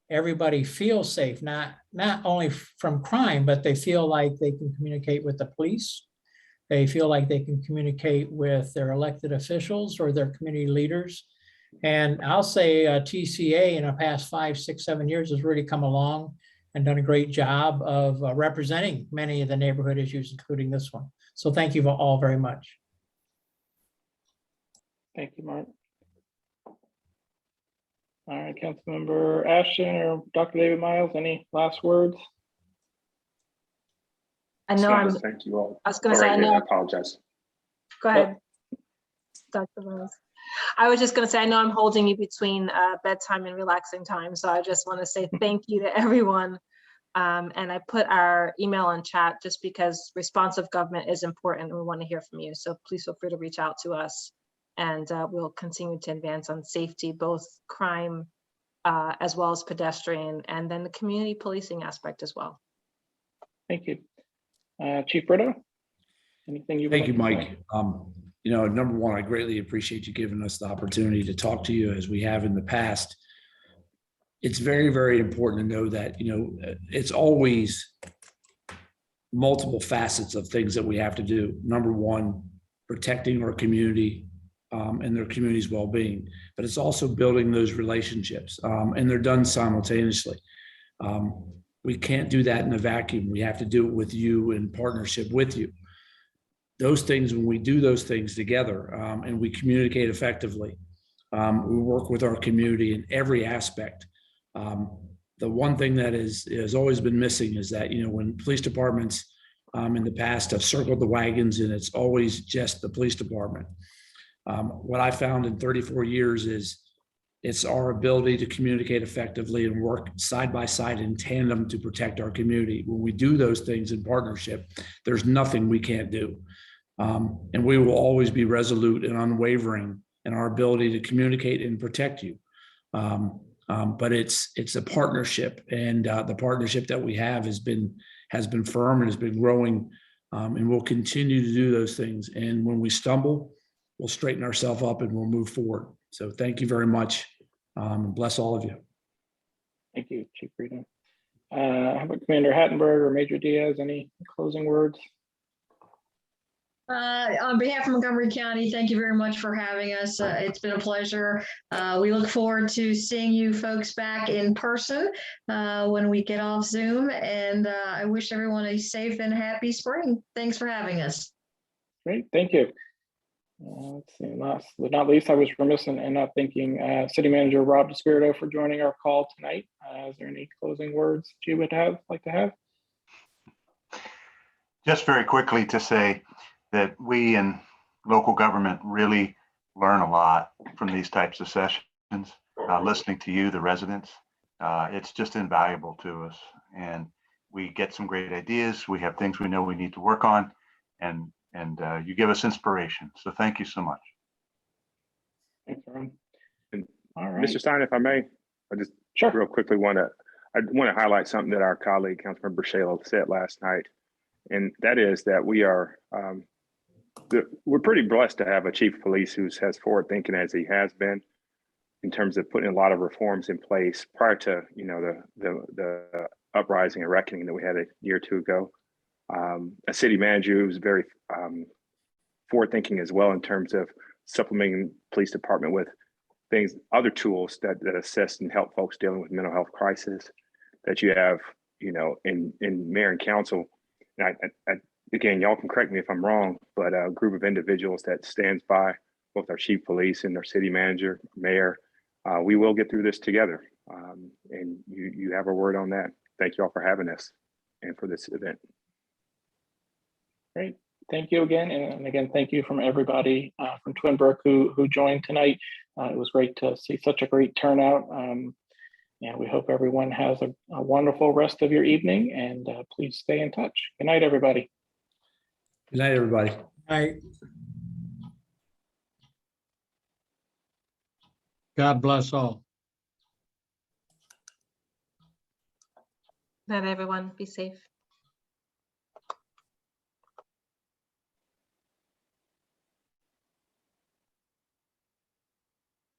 everybody feels safe, not only from crime, but they feel like they can communicate with the police. They feel like they can communicate with their elected officials or their community leaders. And I'll say TCA in the past 5, 6, 7 years has really come along and done a great job of representing many of the neighborhood issues, including this one. So thank you all very much. Thank you, Mark. All right, Councilmember Ashton or Dr. David Miles, any last words? I know Thank you all. I was going to say, I know. I apologize. Go ahead, Dr. Miles. I was just going to say, I know I'm holding you between bedtime and relaxing time. So I just want to say thank you to everyone. And I put our email in chat just because responsive government is important and we want to hear from you. So please feel free to reach out to us, and we'll continue to advance on safety, both crime as well as pedestrian, and then the community policing aspect as well. Thank you. Chief Brito, anything you would Thank you, like to Mike. say? You know, number one, I greatly appreciate you giving us the opportunity to talk to you as we have in the past. It's very, very important to know that, you know, it's always multiple facets of things that we have to do. Number one, protecting our community and their community's well-being, but it's also building those relationships, and they're done simultaneously. We can't do that in a vacuum. We have to do it with you, in partnership with you. Those things, when we do those things together, and we communicate effectively, we work with our community in every aspect. The one thing that has always been missing is that, you know, when police departments in the past have circled the wagons and it's always just the police department. What I found in 34 years is it's our ability to communicate effectively and work side by side in tandem to protect our community. When we do those things in partnership, there's nothing we can't do. And we will always be resolute and unwavering in our ability to communicate and protect you. But it's a partnership, and the partnership that we have has been firm and has been growing, and we'll continue to do those things. And when we stumble, we'll straighten ourselves up and we'll move forward. So thank you very much. Bless all of you. Thank you, Chief Brito. How about Commander Hattenberg or Major Diaz? Any closing words? On behalf of Montgomery County, thank you very much for having us. It's been a pleasure. We look forward to seeing you folks back in person when we get off Zoom. And I wish everyone a safe and happy spring. Thanks for having us. Great, thank you. Let's see, last but not least, I was remiss in not thanking City Manager Rob DeSpirito for joining our call tonight. Is there any closing words you would like to have? Just very quickly to say that we in local government really learn a lot from these types of sessions. Listening to you, the residents, it's just invaluable to us. And we get some great ideas. We have things we know we need to work on, and you give us inspiration. So thank you so much. Thanks, Ron. All right. Mr. Stein, if I may, I just real quickly want to highlight something that our colleague, Councilmember Shayla, said last night. And that is that we're pretty blessed to have a chief of police who has forward thinking as he has been in terms of putting a lot of reforms in place prior to, you know, the uprising and reckoning that we had a year or two ago. A city manager who's very forward thinking as well in terms of supplementing the police department with things, other tools that assist and help folks dealing with mental health crisis that you have, you know, in mayor and council. And I again, y'all can correct me if I'm wrong, but a group of individuals that stands by both our chief police and our city manager, mayor, we will get through this together. And you have our word on that. Thank you all for having us and for this event. Great. Thank you again. And again, thank you from everybody from Twin Brook who joined tonight. It was great to see such a great turnout. And we hope everyone has a wonderful rest of your evening, and please stay in touch. Good night, everybody. Good night, everybody. Night. God bless all. Night, everyone. Be safe.